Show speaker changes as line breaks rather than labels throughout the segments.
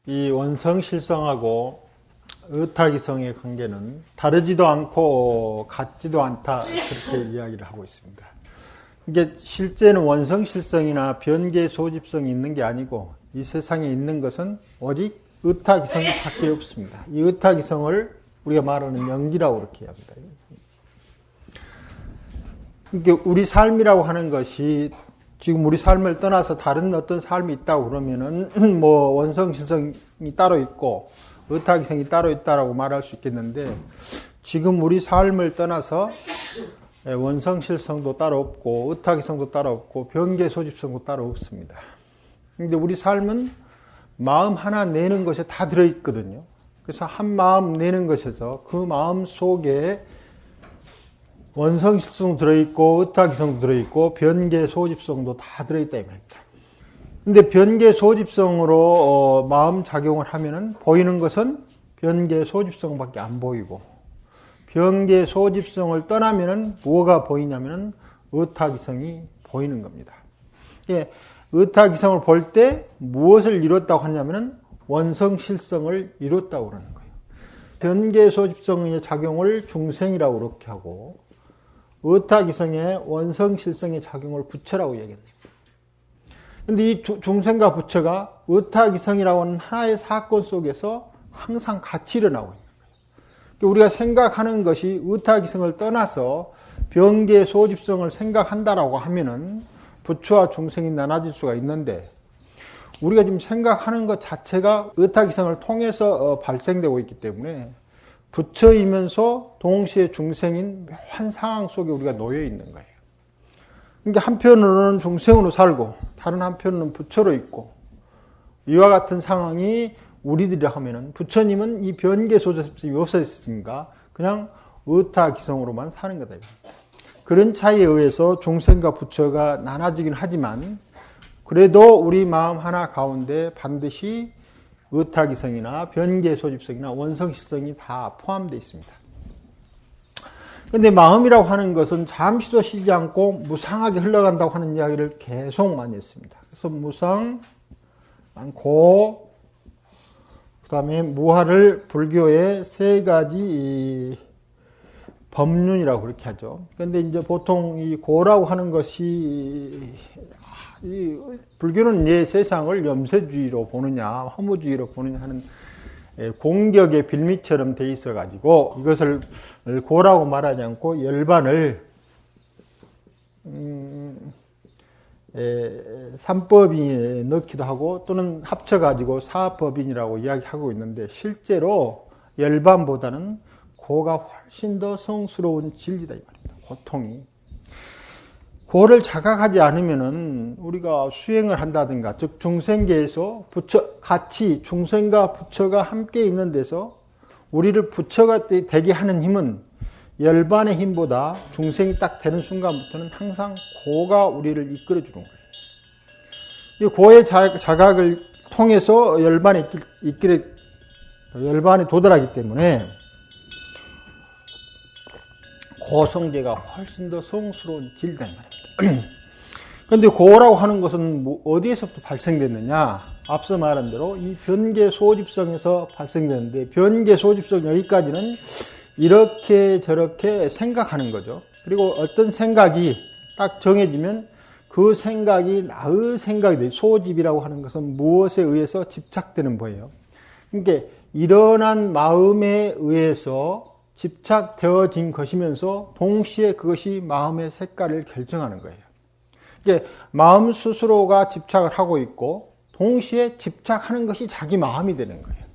이 원성실성하고 의탁이성의 관계는 다르지도 않고 같지도 않다, 그렇게 이야기를 하고 있습니다. 이게 실제는 원성실성이나 변계소집성이 있는 게 아니고 이 세상에 있는 것은 오직 의탁이성밖에 없습니다. 이 의탁이성을 우리가 말하는 영기라고 그렇게 합니다. 그러니까 우리 삶이라고 하는 것이 지금 우리 삶을 떠나서 다른 어떤 삶이 있다고 그러면은 뭐 원성실성이 따로 있고 의탁이성이 따로 있다라고 말할 수 있겠는데, 지금 우리 삶을 떠나서 원성실성도 따로 없고 의탁이성도 따로 없고 변계소집성도 따로 없습니다. 그런데 우리 삶은 마음 하나 내는 것에 다 들어있거든요. 그래서 한 마음 내는 것에서 그 마음 속에 원성실성도 들어있고 의탁이성도 들어있고 변계소집성도 다 들어있다 이 말입니다. 근데 변계소집성으로 마음 작용을 하면은 보이는 것은 변계소집성밖에 안 보이고, 변계소집성을 떠나면은 뭐가 보이냐면은 의탁이성이 보이는 겁니다. 예, 의탁이성을 볼 때 무엇을 이뤘다고 하냐면은 원성실성을 이뤘다고 그러는 거예요. 변계소집성의 작용을 중생이라고 그렇게 하고, 의탁이성의 원성실성의 작용을 부처라고 얘기합니다. 근데 이 중생과 부처가 의탁이성이라고 하는 하나의 사건 속에서 항상 같이 일어나고 있는 거예요. 우리가 생각하는 것이 의탁이성을 떠나서 변계소집성을 생각한다라고 하면은 부처와 중생이 나눠질 수가 있는데, 우리가 지금 생각하는 것 자체가 의탁이성을 통해서 발생되고 있기 때문에 부처이면서 동시에 중생인 묘한 상황 속에 우리가 놓여 있는 거예요. 그러니까 한편으로는 중생으로 살고 다른 한편으로는 부처로 있고, 이와 같은 상황이 우리들이 하면은 부처님은 이 변계소집성이 없어졌으니까 그냥 의탁이성으로만 사는 거다. 그런 차이에 의해서 중생과 부처가 나눠지긴 하지만 그래도 우리 마음 하나 가운데 반드시 의탁이성이나 변계소집성이나 원성실성이 다 포함되어 있습니다. 그런데 마음이라고 하는 것은 잠시도 쉬지 않고 무상하게 흘러간다고 하는 이야기를 계속 많이 했습니다. 그래서 무상, 많고, 그 다음에 무하를 불교의 세 가지 법륜이라고 그렇게 하죠. 그런데 이제 보통 이 고라고 하는 것이, 이 불교는 내 세상을 염세주의로 보느냐, 허무주의로 보느냐 하는 공격의 빌미처럼 돼 있어 가지고 이것을 고라고 말하지 않고 열반을 삼법인에 넣기도 하고 또는 합쳐 가지고 사법인이라고 이야기하고 있는데, 실제로 열반보다는 고가 훨씬 더 성스러운 진리다 이 말입니다. 고통이. 고를 자각하지 않으면은 우리가 수행을 한다든가, 즉 중생계에서 부처 같이 중생과 부처가 함께 있는 데서 우리를 부처가 되게 하는 힘은 열반의 힘보다 중생이 딱 되는 순간부터는 항상 고가 우리를 이끌어 주는 거예요. 이 고의 자각을 통해서 열반에 도달하기 때문에 고성제가 훨씬 더 성스러운 진리다 이 말입니다. 그런데 고라고 하는 것은 어디에서부터 발생됐느냐? 앞서 말한 대로 이 변계소집성에서 발생되는데, 변계소집성 여기까지는 이렇게 저렇게 생각하는 거죠. 그리고 어떤 생각이 딱 정해지면 그 생각이 나의 생각이 돼요. 소집이라고 하는 것은 무엇에 의해서 집착되는 거예요. 그러니까 일어난 마음에 의해서 집착되어진 것이면서 동시에 그것이 마음의 색깔을 결정하는 거예요. 이게 마음 스스로가 집착을 하고 있고 동시에 집착하는 것이 자기 마음이 되는 거예요.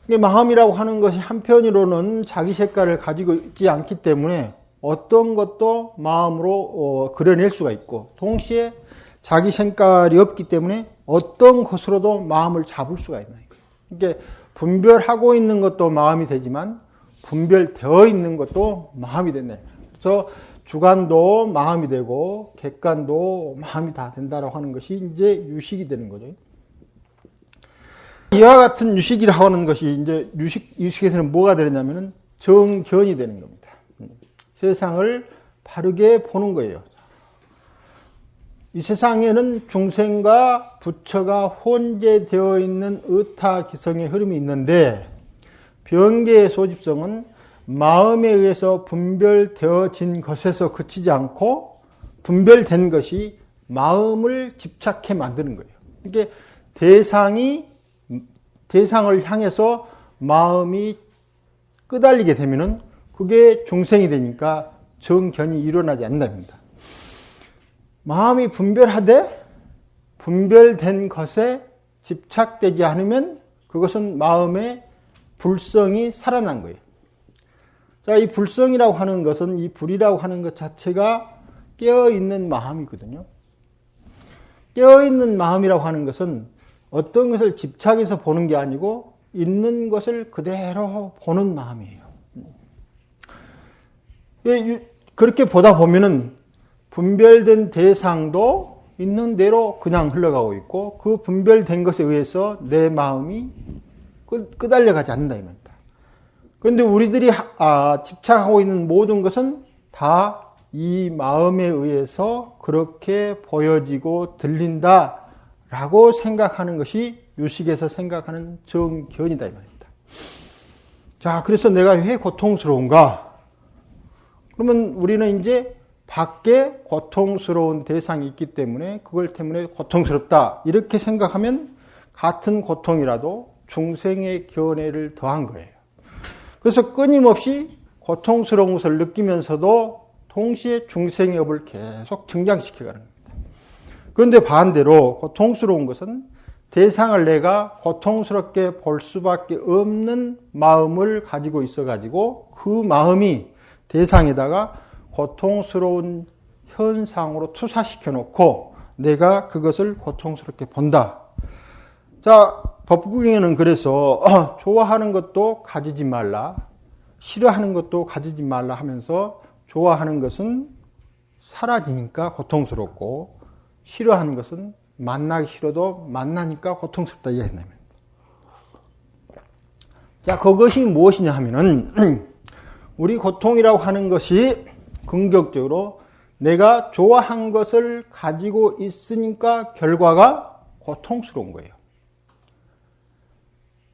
이게 마음이라고 하는 것이 한편으로는 자기 색깔을 가지고 있지 않기 때문에 어떤 것도 마음으로 그려낼 수가 있고, 동시에 자기 색깔이 없기 때문에 어떤 것으로도 마음을 잡을 수가 있는 거예요. 이게 분별하고 있는 것도 마음이 되지만 분별되어 있는 것도 마음이 된다. 그래서 주관도 마음이 되고 객관도 마음이 다 된다라고 하는 것이 이제 유식이 되는 거죠. 이와 같은 유식이라고 하는 것이 이제 유식에서는 뭐가 되느냐면은 정견이 되는 겁니다. 세상을 바르게 보는 거예요. 이 세상에는 중생과 부처가 혼재되어 있는 의타기성의 흐름이 있는데 병계의 소집성은 마음에 의해서 분별되어진 것에서 그치지 않고 분별된 것이 마음을 집착해 만드는 거예요. 이게 대상을 향해서 마음이 끄달리게 되면은 그게 중생이 되니까 정견이 일어나지 않는답니다. 마음이 분별하되 분별된 것에 집착되지 않으면 그것은 마음의 불성이 살아난 거예요. 자, 이 불성이라고 하는 것은 이 불이라고 하는 것 자체가 깨어있는 마음이거든요. 깨어있는 마음이라고 하는 것은 어떤 것을 집착해서 보는 게 아니고 있는 것을 그대로 보는 마음이에요. 그렇게 보다 보면은 분별된 대상도 있는 대로 그냥 흘러가고 있고 그 분별된 것에 의해서 내 마음이 끄달려가지 않는다 이 말입니다. 그런데 우리들이 집착하고 있는 모든 것은 다 이 마음에 의해서 그렇게 보여지고 들린다라고 생각하는 것이 유식에서 생각하는 정견이다 이 말입니다. 자, 그래서 내가 왜 고통스러운가? 그러면 우리는 이제 밖에 고통스러운 대상이 있기 때문에 그걸 때문에 고통스럽다 이렇게 생각하면 같은 고통이라도 중생의 견해를 더한 거예요. 그래서 끊임없이 고통스러운 것을 느끼면서도 동시에 중생의 업을 계속 증장시켜가는 겁니다. 그런데 반대로 고통스러운 것은 대상을 내가 고통스럽게 볼 수밖에 없는 마음을 가지고 있어가지고 그 마음이 대상에다가 고통스러운 현상으로 투사시켜 놓고 내가 그것을 고통스럽게 본다. 자, 법국에는 그래서 좋아하는 것도 가지지 말라, 싫어하는 것도 가지지 말라 하면서 좋아하는 것은 사라지니까 고통스럽고 싫어하는 것은 만나기 싫어도 만나니까 고통스럽다 이야기합니다. 자, 그것이 무엇이냐 하면은 우리 고통이라고 하는 것이 긍정적으로 내가 좋아한 것을 가지고 있으니까 결과가 고통스러운 거예요.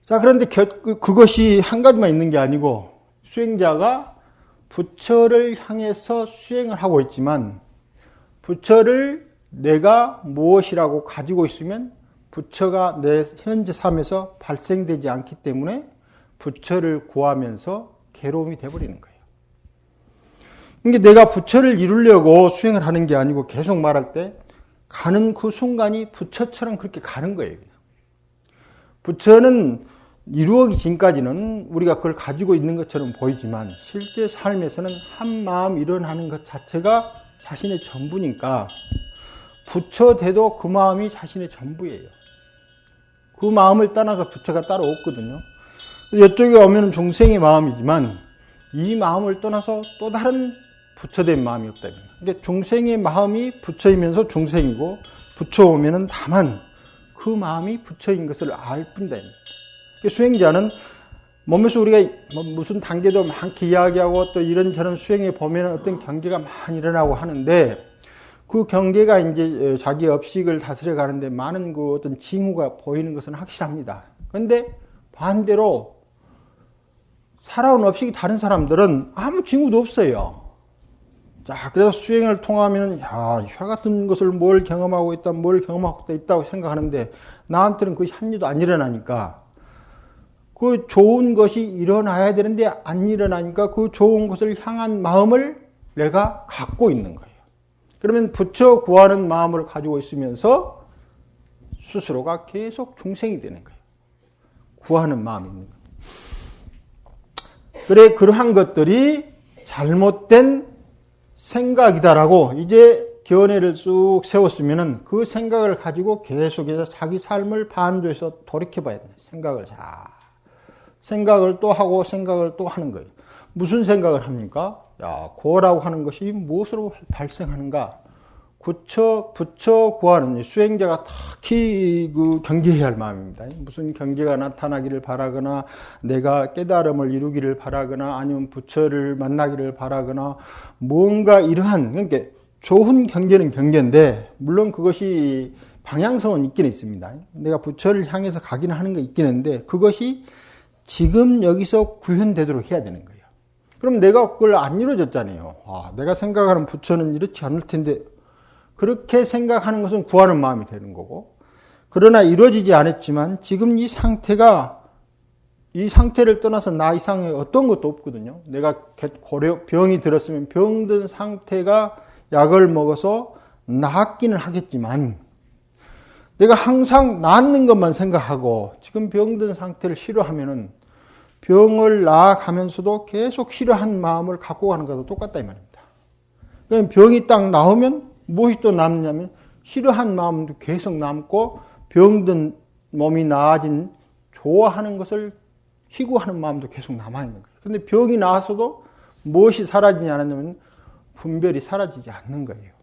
자, 그런데 그것이 한 가지만 있는 게 아니고 수행자가 부처를 향해서 수행을 하고 있지만 부처를 내가 무엇이라고 가지고 있으면 부처가 내 현재 삶에서 발생되지 않기 때문에 부처를 구하면서 괴로움이 돼버리는 거예요. 그러니까 내가 부처를 이루려고 수행을 하는 게 아니고 계속 말할 때 가는 그 순간이 부처처럼 그렇게 가는 거예요. 부처는 이루어지기 전까지는 우리가 그걸 가지고 있는 것처럼 보이지만 실제 삶에서는 한 마음 일어나는 것 자체가 자신의 전부니까 부처 돼도 그 마음이 자신의 전부예요. 그 마음을 떠나서 부처가 따로 없거든요. 이쪽에 오면 중생의 마음이지만 이 마음을 떠나서 또 다른 부처된 마음이 없다. 그러니까 중생의 마음이 부처이면서 중생이고 부처 오면은 다만 그 마음이 부처인 것을 알 뿐이다. 수행자는 몸에서 우리가 무슨 단계도 많게 이야기하고 또 이런저런 수행에 보면 어떤 경계가 많이 일어나고 하는데 그 경계가 이제 자기 업식을 다스려 가는데 많은 그 어떤 징후가 보이는 것은 확실합니다. 그런데 반대로 살아온 업식이 다른 사람들은 아무 징후도 없어요. 자, 그래서 수행을 통하면 혀 같은 것을 뭘 경험하고 있다고 생각하는데 나한테는 그것이 한 일도 안 일어나니까 그 좋은 것이 일어나야 되는데 안 일어나니까 그 좋은 것을 향한 마음을 내가 갖고 있는 거예요. 그러면 부처 구하는 마음을 가지고 있으면서 스스로가 계속 중생이 되는 거예요. 구하는 마음이 있는 거예요. 그래, 그러한 것들이 잘못된 생각이다라고 이제 견해를 쑥 세웠으면은 그 생각을 가지고 계속해서 자기 삶을 반조해서 돌이켜봐야 돼요. 생각을 또 하고 생각을 또 하는 거예요. 무슨 생각을 합니까? 고라고 하는 것이 무엇으로 발생하는가? 부처 구하는 수행자가 특히 그 경계해야 할 마음입니다. 무슨 경계가 나타나기를 바라거나 내가 깨달음을 이루기를 바라거나 아니면 부처를 만나기를 바라거나 뭔가 이러한 그러니까 좋은 경계는 경계인데 물론 그것이 방향성은 있긴 있습니다. 내가 부처를 향해서 가기는 하는 거 있긴 한데 그것이 지금 여기서 구현되도록 해야 되는 거예요. 그럼 내가 그걸 안 이루어졌잖아요. 내가 생각하는 부처는 이렇지 않을 텐데 그렇게 생각하는 것은 구하는 마음이 되는 거고 그러나 이루어지지 않았지만 지금 이 상태를 떠나서 나 이상의 어떤 것도 없거든요. 내가 병이 들었으면 병든 상태가 약을 먹어서 나았기는 하겠지만 내가 항상 낫는 것만 생각하고 지금 병든 상태를 싫어하면은 병을 나아가면서도 계속 싫어한 마음을 갖고 가는 것도 똑같다 이 말입니다. 그러니까 병이 딱 나오면 무엇이 또 남냐면 싫어한 마음도 계속 남고 병든 몸이 나아진 좋아하는 것을 희구하는 마음도 계속 남아있는 거예요. 그런데 병이 나와서도 무엇이 사라지지 않았냐면 분별이 사라지지 않는 거예요.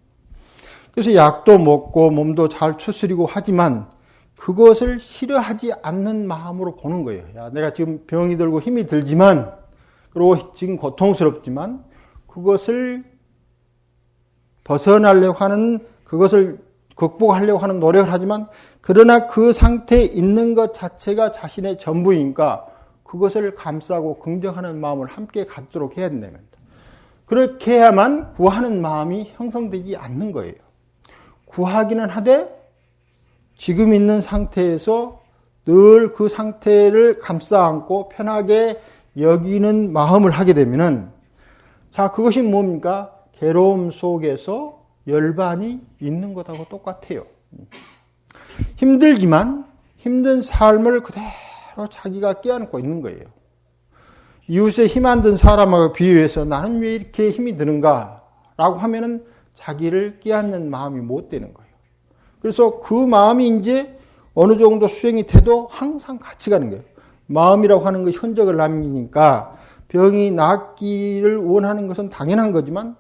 그래서 약도 먹고 몸도 잘 추스리고 하지만 그것을 싫어하지 않는 마음으로 보는 거예요. 내가 지금 병이 들고 힘이 들지만 그리고 지금 고통스럽지만 그것을 벗어나려고 하는 그것을 극복하려고 하는 노력을 하지만 그러나 그 상태에 있는 것 자체가 자신의 전부이니까 그것을 감싸고 긍정하는 마음을 함께 갖도록 해야 된다는 겁니다. 그렇게 해야만 구하는 마음이 형성되지 않는 거예요. 구하기는 하되 지금 있는 상태에서 늘 그 상태를 감싸 안고 편하게 여기는 마음을 하게 되면은 자, 그것이 뭡니까? 괴로움 속에서 열반이 있는 것하고 똑같아요. 힘들지만 힘든 삶을 그대로 자기가 껴안고 있는 거예요. 이웃에 힘 안 든 사람하고 비교해서 나는 왜 이렇게 힘이 드는가? 라고 하면은 자기를 끼얹는 마음이 못 되는 거예요. 그래서 그 마음이 이제 어느 정도 수행이 돼도 항상 같이 가는 거예요. 마음이라고 하는 것이 흔적을 남기니까 병이 낫기를 원하는 것은 당연한 거지만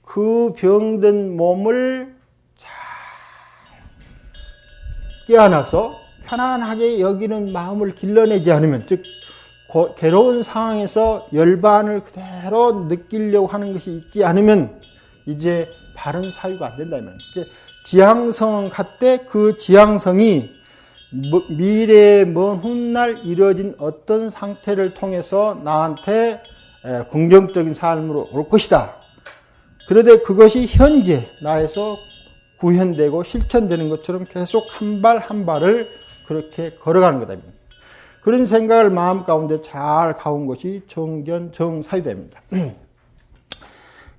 그 병든 몸을 잘 깨어나서 편안하게 여기는 마음을 길러내지 않으면 즉 괴로운 상황에서 열반을 그대로 느끼려고 하는 것이 있지 않으면 이제 바른 사유가 안 된다. 지향성 같대 그 지향성이 미래의 먼 훗날 이루어진 어떤 상태를 통해서 나한테 긍정적인 삶으로 올 것이다. 그런데 그것이 현재 나에서 구현되고 실천되는 것처럼 계속 한 발 한 발을 그렇게 걸어가는 거다. 그런 생각을 마음 가운데 잘 가온 것이 정견 정사유대입니다.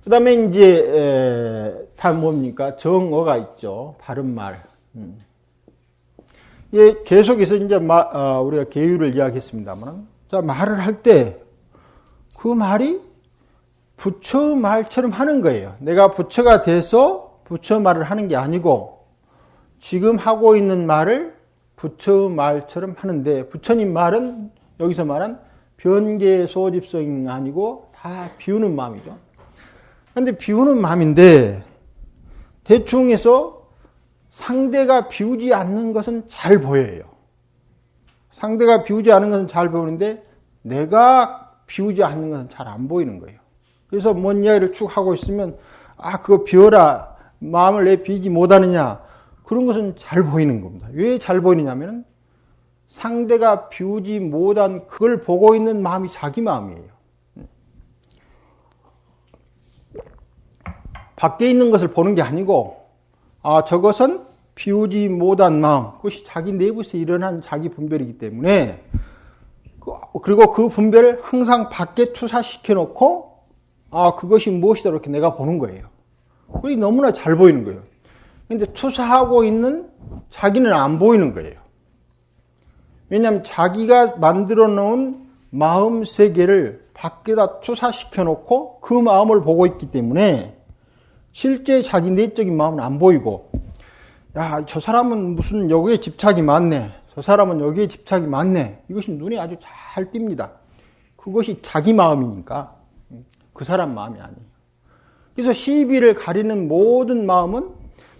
그 다음에 이제 다 뭡니까? 정어가 있죠. 바른 말. 예, 계속해서 이제 우리가 계율을 이야기했습니다만, 자, 말을 할 때 그 말이 부처 말처럼 하는 거예요. 내가 부처가 돼서 부처 말을 하는 게 아니고 지금 하고 있는 말을 부처 말처럼 하는데 부처님 말은 여기서 말한 변계 소집성이 아니고 다 비우는 마음이죠. 그런데 비우는 마음인데 대충 해서 상대가 비우지 않는 것은 잘 보여요. 상대가 비우지 않는 것은 잘 보이는데 내가 비우지 않는 것은 잘 안 보이는 거예요. 그래서 뭔 이야기를 쭉 하고 있으면 그거 비워라. 마음을 내 비우지 못하느냐. 그런 것은 잘 보이는 겁니다. 왜 잘 보이느냐면 상대가 비우지 못한 그걸 보고 있는 마음이 자기 마음이에요. 밖에 있는 것을 보는 게 아니고 저것은 비우지 못한 마음, 그것이 자기 내부에서 일어난 자기 분별이기 때문에 그리고 그 분별을 항상 밖에 투사시켜 놓고 그것이 무엇이다 이렇게 내가 보는 거예요. 그게 너무나 잘 보이는 거예요. 그런데 투사하고 있는 자기는 안 보이는 거예요. 왜냐하면 자기가 만들어 놓은 마음 세계를 밖에다 투사시켜 놓고 그 마음을 보고 있기 때문에 실제 자기 내적인 마음은 안 보이고 저 사람은 무슨 여기에 집착이 많네. 저 사람은 여기에 집착이 많네. 이것이 눈에 아주 잘 띕니다. 그것이 자기 마음이니까 그 사람 마음이 아니에요. 그래서 시비를 가리는 모든 마음은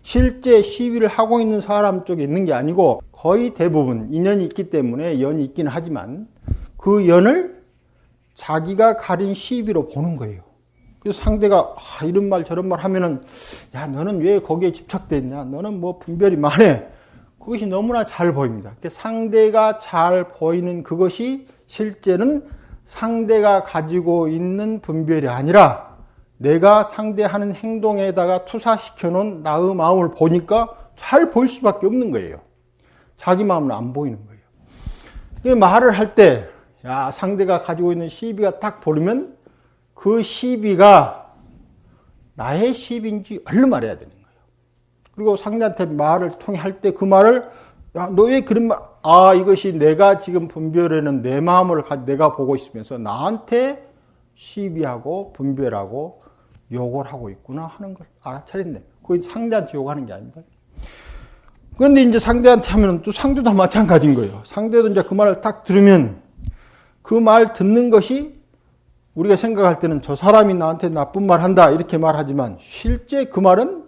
실제 시비를 하고 있는 사람 쪽에 있는 게 아니고 거의 대부분 인연이 있기 때문에 연이 있긴 하지만 그 연을 자기가 가린 시비로 보는 거예요. 그래서 상대가 이런 말 저런 말 하면은 야 너는 왜 거기에 집착돼 있냐? 너는 뭐 분별이 많네. 그것이 너무나 잘 보입니다. 상대가 잘 보이는 그것이 실제는 상대가 가지고 있는 분별이 아니라 내가 상대하는 행동에다가 투사시켜 놓은 나의 마음을 보니까 잘 보일 수밖에 없는 거예요. 자기 마음은 안 보이는 거예요. 말을 할 때 야 상대가 가지고 있는 시비가 딱 보이면 그 시비가 나의 시비인지 얼른 말해야 되는 거예요. 그리고 상대한테 말을 통해 할 때 그 말을 야, 너 왜 그런 말, 이것이 내가 지금 분별하는 내 마음을 내가 보고 있으면서 나한테 시비하고 분별하고 욕을 하고 있구나 하는 걸 알아차렸네. 그건 상대한테 욕하는 게 아닙니다. 그런데 이제 상대한테 하면 또 상대도 마찬가지인 거예요. 상대도 이제 그 말을 딱 들으면 그 말 듣는 것이 우리가 생각할 때는 저 사람이 나한테 나쁜 말 한다 이렇게 말하지만 실제 그 말은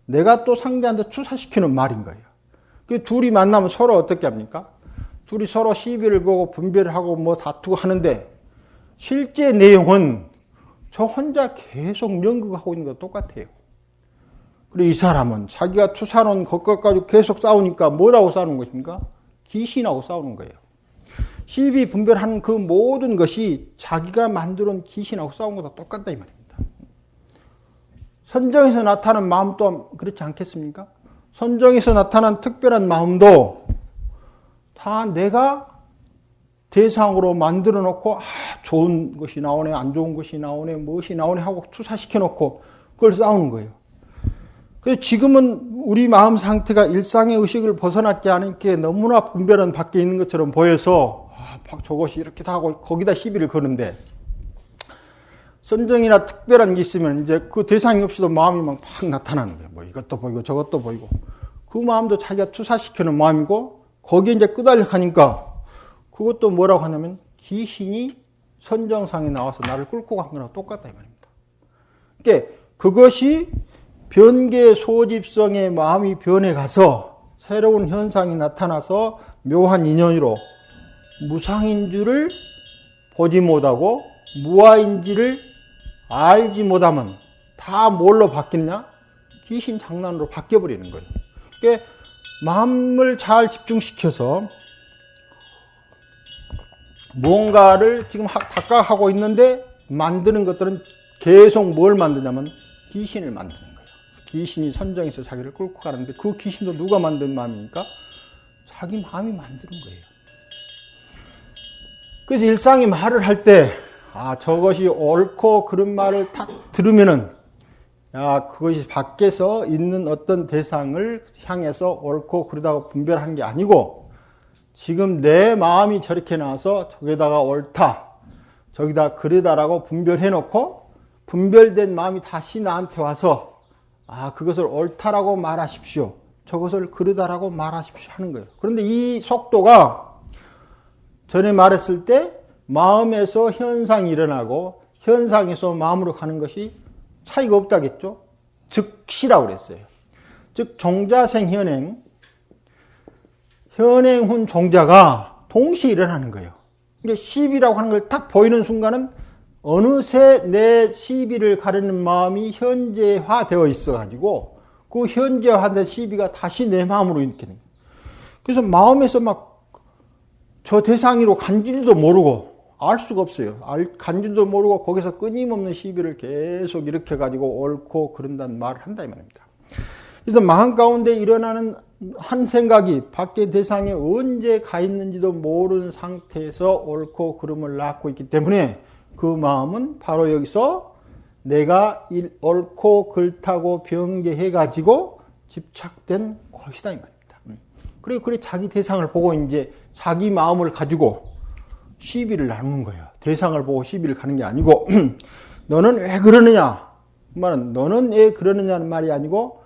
내가 또 상대한테 투사시키는 말인 거예요. 그 둘이 만나면 서로 어떻게 합니까? 둘이 서로 시비를 거고 분별을 하고 뭐 다투고 하는데 실제 내용은 저 혼자 계속 연극하고 있는 거 똑같아요. 그리고 이 사람은 자기가 투사놓은 것것 가지고 계속 싸우니까 뭐라고 싸우는 것입니까? 귀신하고 싸우는 거예요. 시비 분별하는 그 모든 것이 자기가 만들어온 귀신하고 싸운 것과 똑같다 이 말입니다. 선정에서 나타나는 마음 또한 그렇지 않겠습니까? 선정에서 나타난 특별한 마음도 다 내가 대상으로 만들어 놓고 좋은 것이 나오네 안 좋은 것이 나오네 무엇이 나오네 하고 투사시켜 놓고 그걸 싸우는 거예요. 그래서 지금은 우리 마음 상태가 일상의 의식을 벗어났지 않은 게 너무나 분별은 밖에 있는 것처럼 보여서 저것이 이렇게 다 하고 거기다 시비를 거는데 선정이나 특별한 게 있으면 이제 그 대상이 없이도 마음이 막 팍 나타나는 거예요. 뭐 이것도 보이고 저것도 보이고 그 마음도 자기가 투사시키는 마음이고 거기에 이제 끄달려 가니까 그것도 뭐라고 하냐면 귀신이 선정상에 나와서 나를 끌고 간 거랑 똑같다 이 말입니다. 그러니까 그것이 변계 소집성의 마음이 변해가서 새로운 현상이 나타나서 묘한 인연으로 무상인 줄을 보지 못하고 무아인지를 알지 못하면 다 뭘로 바뀌느냐? 귀신 장난으로 바뀌어버리는 거예요. 그러니까 마음을 잘 집중시켜서 뭔가를 지금 닦아가고 있는데 만드는 것들은 계속 뭘 만드냐면 귀신을 만드는 거예요. 귀신이 선정해서 자기를 끌고 가는데 그 귀신도 누가 만든 마음입니까? 자기 마음이 만드는 거예요. 그래서 일상이 말을 할 때 저것이 옳고 그런 말을 딱 들으면은 그것이 밖에서 있는 어떤 대상을 향해서 옳고 그러다고 분별하는 게 아니고 지금 내 마음이 저렇게 나와서 저기다가 옳다 저기다 그러다라고 분별해 놓고 분별된 마음이 다시 나한테 와서 그것을 옳다라고 말하십시오. 저것을 그러다라고 말하십시오 하는 거예요. 그런데 이 속도가 전에 말했을 때 마음에서 현상이 일어나고 현상에서 마음으로 가는 것이 차이가 없다겠죠. 즉시라고 그랬어요. 즉 종자생 현행, 현행훈 종자가 동시에 일어나는 거예요. 그러니까 시비라고 하는 걸 딱 보이는 순간은 어느새 내 시비를 가르는 마음이 현재화되어 있어가지고 그 현재화된 시비가 다시 내 마음으로 이렇게 돼요. 그래서 마음에서 막 저 대상으로 간지도 모르고 알 수가 없어요. 간지도 모르고 거기서 끊임없는 시비를 계속 일으켜 가지고 옳고 그런다는 말을 한다 이 말입니다. 그래서 마음 가운데 일어나는 한 생각이 밖의 대상에 언제 가 있는지도 모르는 상태에서 옳고 그름을 낳고 있기 때문에 그 마음은 바로 여기서 내가 옳고 그렇다고 변개해 가지고 집착된 것이다 이 말입니다. 그리고 그래 자기 대상을 보고 이제 자기 마음을 가지고 시비를 나누는 거예요. 대상을 보고 시비를 가는 게 아니고 너는 왜 그러느냐? 그 말은 너는 왜 그러느냐는 말이 아니고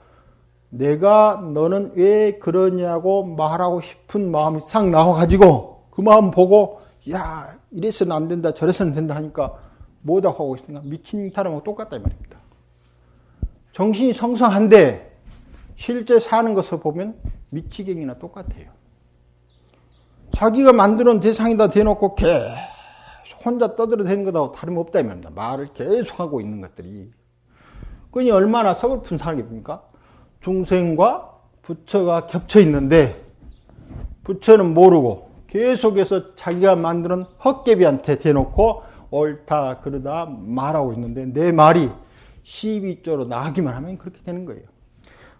내가 너는 왜 그러냐고 말하고 싶은 마음이 싹 나와가지고 그 마음 보고 이래서는 안 된다 저래서는 된다 하니까 뭐라고 하고 있습니까? 미친 사람하고 똑같다 이 말입니다. 정신이 성성한데 실제 사는 것을 보면 미치갱이나 똑같아요. 자기가 만들어놓은 대상에다 대놓고 혼자 떠들어대는 것하고 다름없다 이 말입니다. 말을 계속하고 있는 것들이. 그니 얼마나 서글픈 사람입니까? 중생과 부처가 겹쳐 있는데 부처는 모르고 계속해서 자기가 만드는 헛개비한테 대놓고 옳다 그러다 말하고 있는데 내 말이 시비조로 나가기만 하면 그렇게 되는 거예요.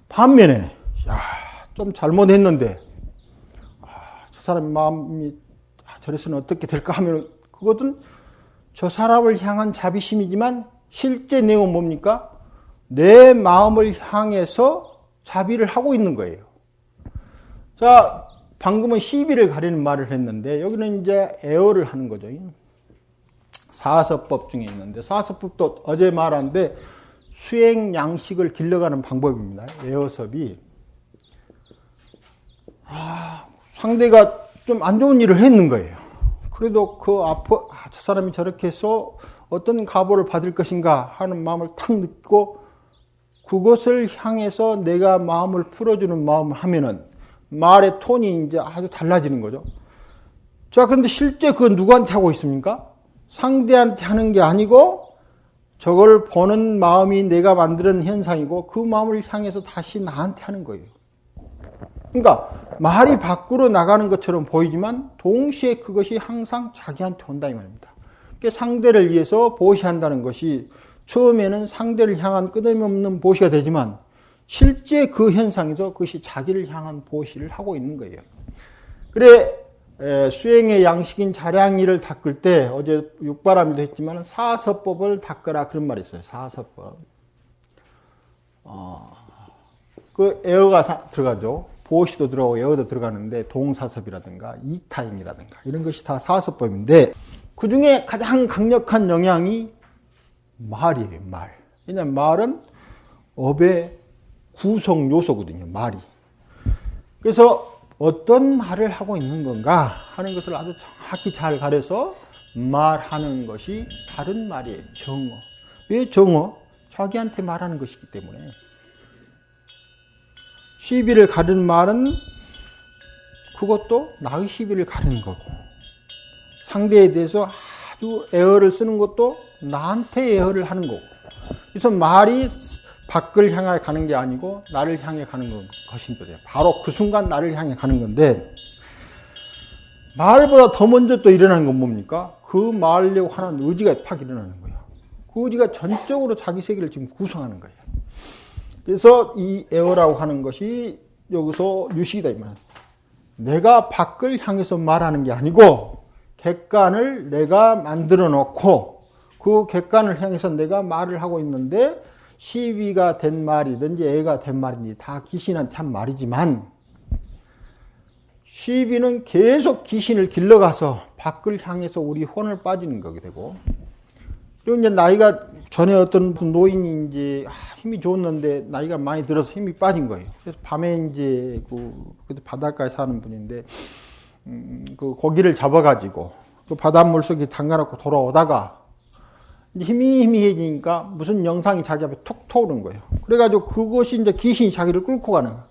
반면에 좀 잘못했는데 저 사람 마음이 저래서는 어떻게 될까 하면 그것은 저 사람을 향한 자비심이지만 실제 내용은 뭡니까? 내 마음을 향해서 자비를 하고 있는 거예요. 자, 방금은 시비를 가리는 말을 했는데 여기는 이제 애어를 하는 거죠. 사서법 중에 있는데 사서법도 어제 말한데 수행 양식을 길러가는 방법입니다. 애어섭이 상대가 좀 안 좋은 일을 했는 거예요. 그래도 저 사람이 저렇게 해서 어떤 가보를 받을 것인가 하는 마음을 탁 느끼고 그것을 향해서 내가 마음을 풀어주는 마음을 하면은 말의 톤이 이제 아주 달라지는 거죠. 자, 그런데 실제 그건 누구한테 하고 있습니까? 상대한테 하는 게 아니고 저걸 보는 마음이 내가 만드는 현상이고 그 마음을 향해서 다시 나한테 하는 거예요. 그러니까 말이 밖으로 나가는 것처럼 보이지만 동시에 그것이 항상 자기한테 온다 이 말입니다. 그러니까 상대를 위해서 보시한다는 것이 처음에는 상대를 향한 끊임없는 보시가 되지만 실제 그 현상에서 그것이 자기를 향한 보시를 하고 있는 거예요. 그래 수행의 양식인 자량이를 닦을 때 어제 육바람이도 했지만 사서법을 닦으라 그런 말이 있어요. 사서법. 그 에어가 들어가죠. 보시도 들어가고 에어도 들어가는데 동사섭이라든가 이타임이라든가 이런 것이 다 사서법인데 그 중에 가장 강력한 영향이 말이에요. 말. 왜냐하면 말은 업의 구성 요소거든요. 말이. 그래서 어떤 말을 하고 있는 건가 하는 것을 아주 정확히 잘 가려서 말하는 것이 다른 말이에요. 정어. 왜 정어? 자기한테 말하는 것이기 때문에. 시비를 가르는 말은 그것도 나의 시비를 가르는 거고 상대에 대해서 아주 애어를 쓰는 것도 나한테 애어를 하는 거고 그래서 말이 밖을 향해 가는 게 아니고 나를 향해 가는 것인 거죠. 바로 그 순간 나를 향해 가는 건데 말보다 더 먼저 또 일어나는 건 뭡니까? 그 말려고 하는 의지가 팍 일어나는 거예요. 그 의지가 전적으로 자기 세계를 지금 구성하는 거예요. 그래서 이 에어라고 하는 것이 여기서 유식이다 이 말이에요. 내가 밖을 향해서 말하는 게 아니고 객관을 내가 만들어 놓고 그 객관을 향해서 내가 말을 하고 있는데 시비가 된 말이든지 애가 된 말이든지 다 귀신한테 한 말이지만 시비는 계속 귀신을 길러가서 밖을 향해서 우리 혼을 빠지는 거게 되고 그리고 이제 나이가 전에 어떤 노인이 이제 힘이 좋았는데 나이가 많이 들어서 힘이 빠진 거예요. 그래서 밤에 이제 그 바닷가에 사는 분인데 그 고기를 잡아가지고 그 바닷물 속에 담가놓고 돌아오다가 희미해지니까 무슨 영상이 자기 앞에 툭 터오른 거예요. 그래가지고 그것이 이제 귀신이 자기를 끌고 가는 거예요.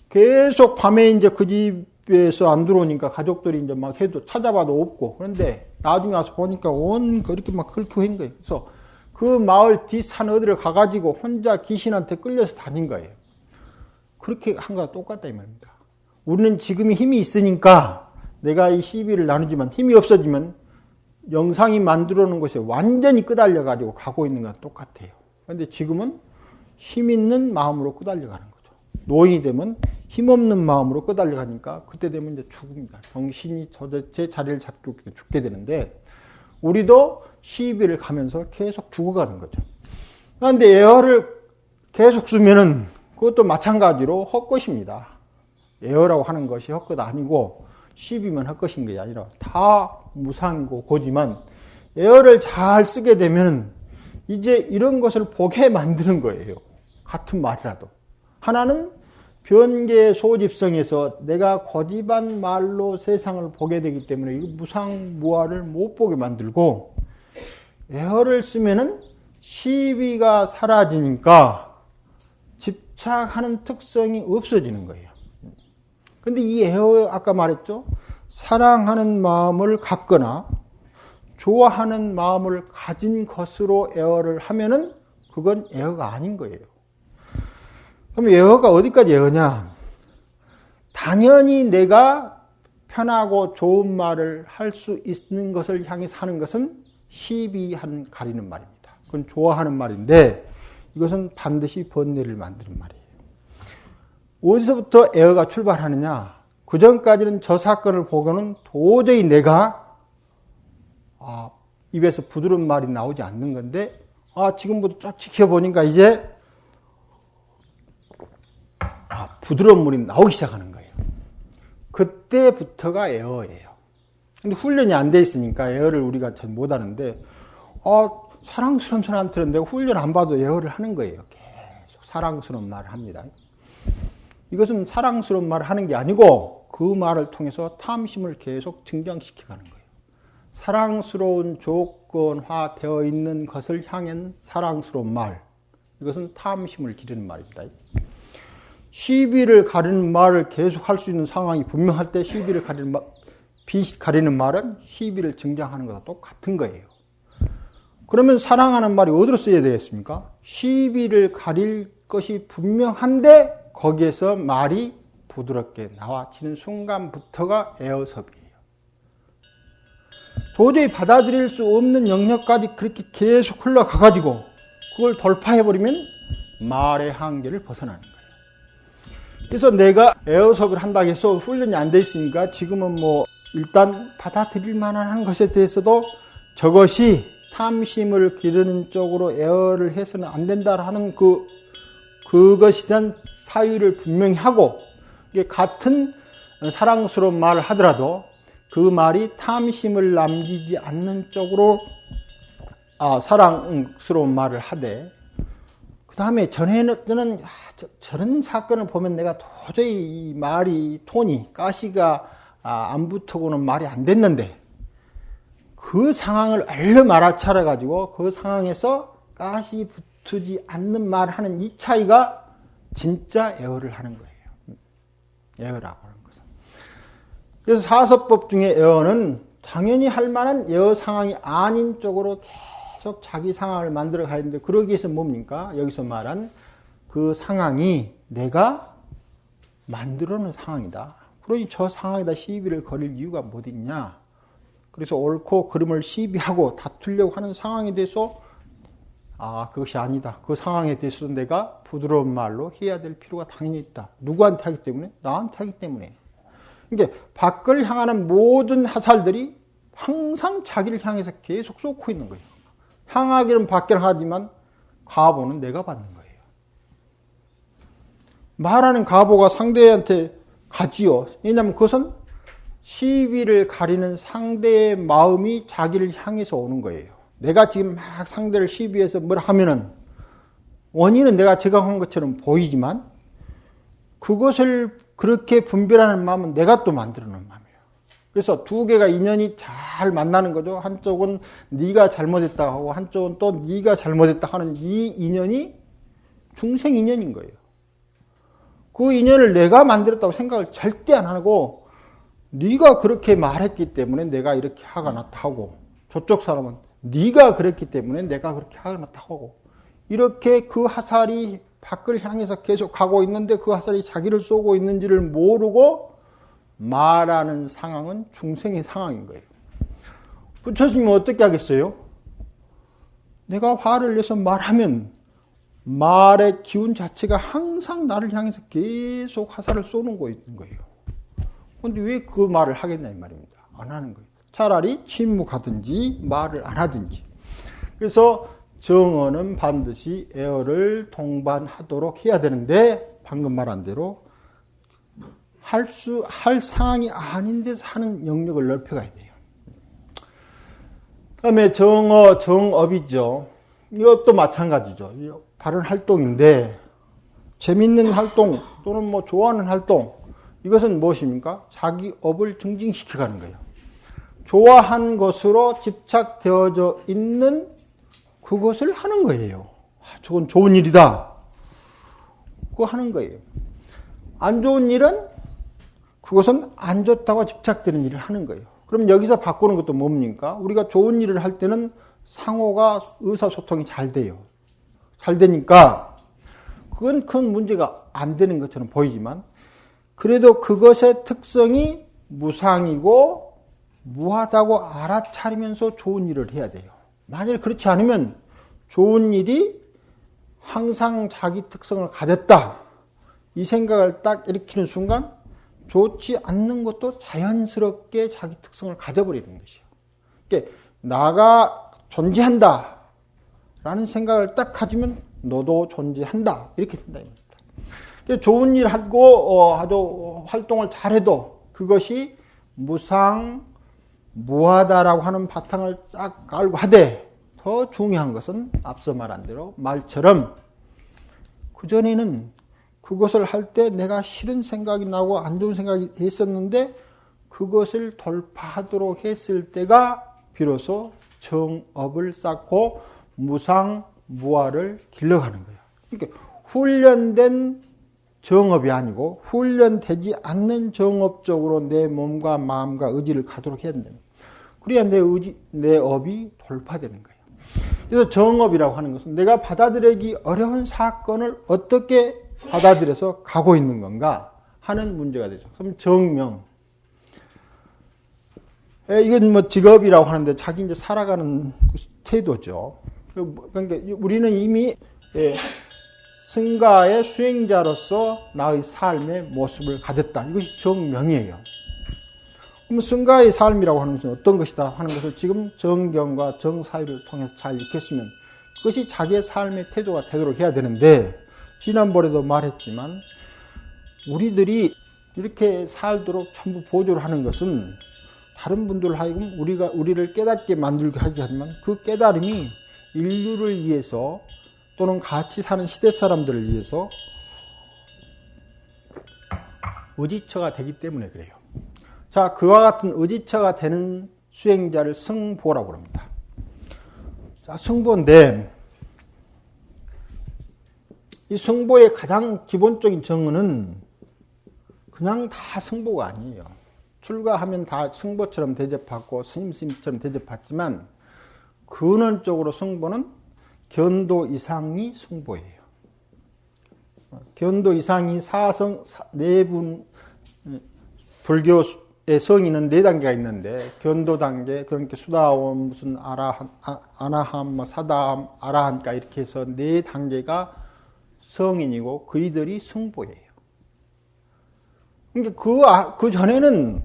계속 밤에 이제 그 집에서 안 들어오니까 가족들이 이제 막 해도 찾아봐도 없고 그런데 나중에 와서 보니까 온 그렇게 막 긁히고 있는 거예요. 그래서 그 마을 뒷산 어디를 가가지고 혼자 귀신한테 끌려서 다닌 거예요. 그렇게 한 거와 똑같다 이 말입니다. 우리는 지금 힘이 있으니까 내가 이 시비를 나누지만 힘이 없어지면 영상이 만들어 놓은 것에 완전히 끄달려가지고 가고 있는 거랑 똑같아요. 그런데 지금은 힘 있는 마음으로 끄달려가는 거죠. 노인이 되면 힘없는 마음으로 끄달려가니까 그때 되면 이제 죽습니다. 정신이 도대체 자리를 잡고 죽게 되는데 우리도 시비를 가면서 계속 죽어가는 거죠. 그런데 에어를 계속 쓰면은 그것도 마찬가지로 헛것입니다. 에어라고 하는 것이 헛것 아니고 시비만 헛것인 것이 아니라 다 무상이고 고지만 에어를 잘 쓰게 되면 이제 이런 것을 보게 만드는 거예요. 같은 말이라도. 하나는 변계 소집성에서 내가 고집한 말로 세상을 보게 되기 때문에 이 무상무화를 못 보게 만들고 에어를 쓰면은 시비가 사라지니까 집착하는 특성이 없어지는 거예요. 근데 이 에어 아까 말했죠. 사랑하는 마음을 갖거나 좋아하는 마음을 가진 것으로 에어를 하면은 그건 에어가 아닌 거예요. 그럼 에어가 어디까지 에어냐? 당연히 내가 편하고 좋은 말을 할 수 있는 것을 향해서 하는 것은 시비한 가리는 말입니다. 그건 좋아하는 말인데 이것은 반드시 번뇌를 만드는 말이에요. 어디서부터 에어가 출발하느냐? 그 전까지는 저 사건을 보고는 도저히 내가 입에서 부드러운 말이 나오지 않는 건데 지금부터 쫙 지켜보니까 이제 부드러운 말이 나오기 시작하는 거예요. 그때부터가 에어예요. 근데 훈련이 안 돼 있으니까 에어를 우리가 잘 못하는데 사랑스러운 사람들은 내가 훈련 안 받아도 에어를 하는 거예요. 계속 사랑스러운 말을 합니다. 이것은 사랑스러운 말을 하는 게 아니고 그 말을 통해서 탐심을 계속 증장시켜가는 거예요. 사랑스러운 조건화되어 있는 것을 향한 사랑스러운 말. 이것은 탐심을 기르는 말입니다. 시비를 가리는 말을 계속 할 수 있는 상황이 분명할 때 시비를 가리는 말은 시비를 증장하는 것과 똑같은 거예요. 그러면 사랑하는 말이 어디로 써야 되겠습니까? 시비를 가릴 것이 분명한데 거기에서 말이 부드럽게 나와지는 순간부터가 에어섭이에요. 도저히 받아들일 수 없는 영역까지 그렇게 계속 흘러가가지고 그걸 돌파해버리면 말의 한계를 벗어나는 거예요. 그래서 내가 에어섭을 한다고 해서 훈련이 안 돼 있으니까 지금은 일단 받아들일 만한 것에 대해서도 저것이 탐심을 기르는 쪽으로 에어를 해서는 안 된다라는 그것에 대한 사유를 분명히 하고 이게 같은 사랑스러운 말을 하더라도 그 말이 탐심을 남기지 않는 쪽으로 사랑스러운 말을 하되 그 다음에 전에는 저런 사건을 보면 내가 도저히 이 말이 톤이 가시가 안 붙고는 말이 안 됐는데 그 상황을 얼른 알아차려가지고 그 상황에서 가시 붙지 않는 말을 하는 이 차이가 진짜 에어를 하는 거예요. 에어라고 하는 것은. 그래서 사서법 중에 에어는 당연히 할 만한 에어 상황이 아닌 쪽으로 계속 자기 상황을 만들어 가야 되는데 그러기 위해서 뭡니까? 여기서 말한 그 상황이 내가 만들어 놓은 상황이다. 그러니 저 상황에다 시비를 거릴 이유가 뭐 있냐? 그래서 옳고 그름을 시비하고 다투려고 하는 상황에 대해서 그것이 아니다. 그 상황에 대해서 내가 부드러운 말로 해야 될 필요가 당연히 있다. 누구한테 하기 때문에? 나한테 하기 때문에. 그러니까 밖을 향하는 모든 화살들이 항상 자기를 향해서 계속 쏟고 있는 거예요. 향하기는 밖을 하지만 가보는 내가 받는 거예요. 말하는 가보가 상대한테 가지요. 왜냐하면 그것은 시비를 가리는 상대의 마음이 자기를 향해서 오는 거예요. 내가 지금 막 상대를 시비해서 뭘 하면은 원인은 내가 제각한 것처럼 보이지만 그것을 그렇게 분별하는 마음은 내가 또 만들어 놓은 마음이에요. 그래서 두 개가 인연이 잘 만나는 거죠. 한쪽은 네가 잘못했다 하고 한쪽은 또 네가 잘못했다 하는 이 인연이 중생 인연인 거예요. 그 인연을 내가 만들었다고 생각을 절대 안 하고 네가 그렇게 말했기 때문에 내가 이렇게 화가 났다 하고 저쪽 사람은 네가 그랬기 때문에 내가 그렇게 화가 났다 하고 이렇게 그 화살이 밖을 향해서 계속 가고 있는데 그 화살이 자기를 쏘고 있는지를 모르고 말하는 상황은 중생의 상황인 거예요. 부처님은 어떻게 하겠어요? 내가 화를 내서 말하면 말의 기운 자체가 항상 나를 향해서 계속 화살을 쏘는 거예요. 그런데 왜 그 말을 하겠냐 이 말입니다. 안 하는 거예요. 차라리 침묵하든지 말을 안 하든지. 그래서 정어는 반드시 에어를 동반하도록 해야 되는데 방금 말한 대로 할 상황이 아닌 데서 하는 영역을 넓혀가야 돼요. 그다음에 정어, 정업이죠. 이것도 마찬가지죠. 다른 활동인데 재밌는 활동 또는 좋아하는 활동 이것은 무엇입니까? 자기 업을 증진시켜가는 거예요. 좋아한 것으로 집착되어져 있는 그것을 하는 거예요. 저건 좋은 일이다. 그거 하는 거예요. 안 좋은 일은 그것은 안 좋다고 집착되는 일을 하는 거예요. 그럼 여기서 바꾸는 것도 뭡니까? 우리가 좋은 일을 할 때는 상호가 의사소통이 잘 돼요. 잘 되니까 그건 큰 문제가 안 되는 것처럼 보이지만 그래도 그것의 특성이 무상이고 무하다고 알아차리면서 좋은 일을 해야 돼요. 만일 그렇지 않으면 좋은 일이 항상 자기 특성을 가졌다. 이 생각을 딱 일으키는 순간 좋지 않는 것도 자연스럽게 자기 특성을 가져버리는 것이에요. 그러니까 나가 존재한다 라는 생각을 딱 가지면 너도 존재한다 이렇게 된다. 그러니까 좋은 일 하고 아주 활동을 잘해도 그것이 무상, 무하다라고 하는 바탕을 쫙 깔고 하되 더 중요한 것은 앞서 말한 대로 말처럼 그전에는 그것을 할 때 내가 싫은 생각이 나고 안 좋은 생각이 있었는데 그것을 돌파하도록 했을 때가 비로소 정업을 쌓고 무상, 무하를 길러가는 거예요. 그러니까 훈련된 정업이 아니고 훈련되지 않는 정업적으로 내 몸과 마음과 의지를 가도록 해야 된다. 그래야 내 업이 돌파되는 거예요. 그래서 정업이라고 하는 것은 내가 받아들이기 어려운 사건을 어떻게 받아들여서 가고 있는 건가 하는 문제가 되죠. 그럼 정명. 이건 뭐 직업이라고 하는데 자기 이제 살아가는 태도죠. 그러니까 우리는 이미 승가의 수행자로서 나의 삶의 모습을 가졌다. 이것이 정명이에요. 그럼 승가의 삶이라고 하는 것은 어떤 것이다 하는 것을 지금 정경과 정사위를 통해서 잘 익혔으면 그것이 자기의 삶의 태도가 되도록 해야 되는데 지난번에도 말했지만 우리들이 이렇게 살도록 전부 보조를 하는 것은 다른 분들 하여금 우리를 깨닫게 만들게 하게 하지만 그 깨달음이 인류를 위해서 또는 같이 사는 시대 사람들을 위해서 의지처가 되기 때문에 그래요. 자, 그와 같은 의지처가 되는 수행자를 승보라고 합니다. 자, 승보인데 이 승보의 가장 기본적인 정의는 그냥 다 승보가 아니에요. 출가하면 다 승보처럼 대접받고 스님처럼 대접받지만 근원적으로 승보는 견도 이상이 승보예요. 견도 이상이 네분 불교의 성인은 4단계가 있는데 견도 단계 그러니까 수다원 무슨 아나함 사다함 아라한가 이렇게 해서 4단계가 성인이고 그이들이 승보예요. 그러니까 그 전에는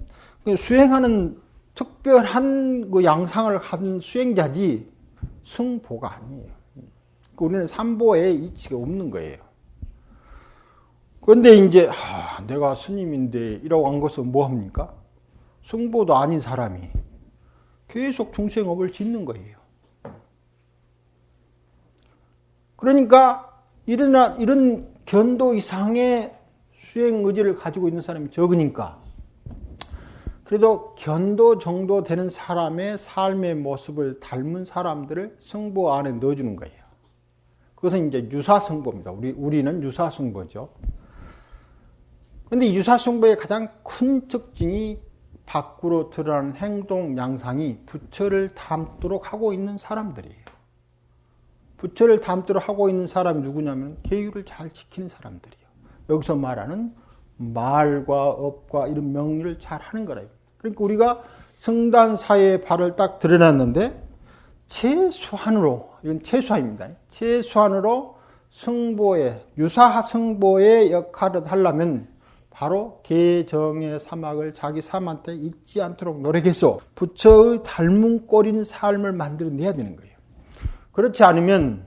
수행하는 특별한 그 양상을 가진 수행자지 승보가 아니에요. 우리는 삼보에 이치가 없는 거예요. 그런데 이제 내가 스님인데 이라고 한 것은 뭐 합니까? 승보도 아닌 사람이 계속 중생업을 짓는 거예요. 그러니까 이런 견도 이상의 수행 의지를 가지고 있는 사람이 적으니까 그래도 견도 정도 되는 사람의 삶의 모습을 닮은 사람들을 승보 안에 넣어주는 거예요. 그것은 이제 유사승보입니다. 우리는 유사승보죠. 그런데 이 유사승보의 가장 큰 특징이 밖으로 드러나는 행동 양상이 부처를 닮도록 하고 있는 사람들이에요. 부처를 닮도록 하고 있는 사람이 누구냐면 계율을 잘 지키는 사람들이에요. 여기서 말하는 말과 업과 이런 명리를 잘 하는 거라. 그러니까 우리가 성단사의 발을 딱 드러났는데 최소한으로, 이건 최소한입니다. 최소한으로 유사승보의 역할을 하려면 바로 계정의 사막을 자기 삶한테 잊지 않도록 노력해서 부처의 닮은 꼴인 삶을 만들어내야 되는 거예요. 그렇지 않으면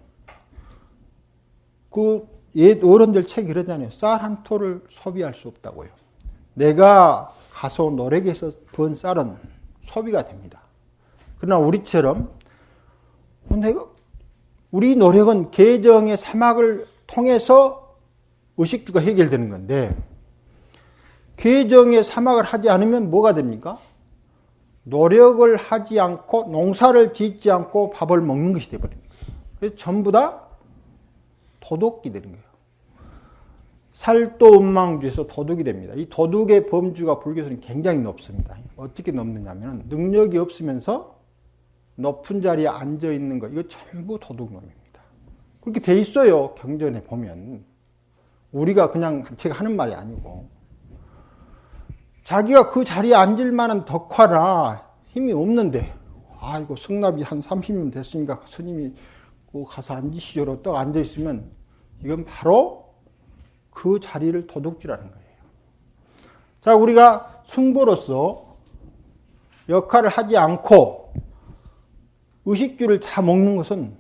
그 옛 어른들 책이 이러잖아요. 쌀 한 토를 소비할 수 없다고요. 내가 가서 노력해서 번 쌀은 소비가 됩니다. 그러나 우리처럼 우리 노력은 계정의 사막을 통해서 의식주가 해결되는 건데 계정의 사막을 하지 않으면 뭐가 됩니까? 노력을 하지 않고 농사를 짓지 않고 밥을 먹는 것이 되어버립니다. 그래서 전부 다 도덕이 되는 거예요. 살도음망주에서 도둑이 됩니다. 이 도둑의 범주가 불교에서는 굉장히 높습니다. 어떻게 높느냐면 능력이 없으면서 높은 자리에 앉아 있는 거, 이거 전부 도둑놈입니다. 그렇게 돼 있어요. 경전에 보면. 우리가 그냥 제가 하는 말이 아니고. 자기가 그 자리에 앉을 만한 덕화라 힘이 없는데, 이거 승납이 한 30년 됐으니까 스님이 가서 앉으시죠. 딱 앉아 있으면 이건 바로 그 자리를 도둑질하는 거예요. 자, 우리가 승보로서 역할을 하지 않고 의식주를 다 먹는 것은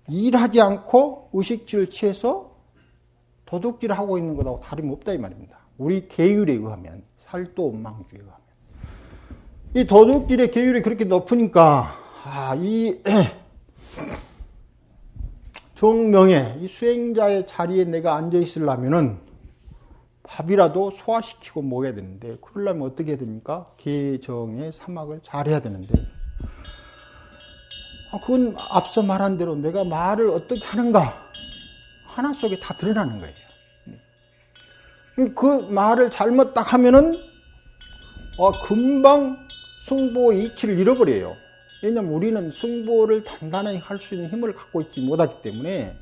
일하지 않고 의식주를 취해서 도둑질을 하고 있는 것하고 다름없다 이 말입니다. 우리 계율에 의하면, 살도음망주에 의하면. 이 도둑질의 계율이 그렇게 높으니까 이 정명의 이 수행자의 자리에 내가 앉아 있으려면은 밥이라도 소화시키고 먹어야 되는데, 그러려면 어떻게 해야 됩니까? 계정의 사막을 잘해야 되는데, 그건 앞서 말한 대로 내가 말을 어떻게 하는가 하나 속에 다 드러나는 거예요. 그 말을 잘못 딱 하면은 금방 승보의 이치를 잃어버려요. 왜냐하면 우리는 승보를 단단하게 할 수 있는 힘을 갖고 있지 못하기 때문에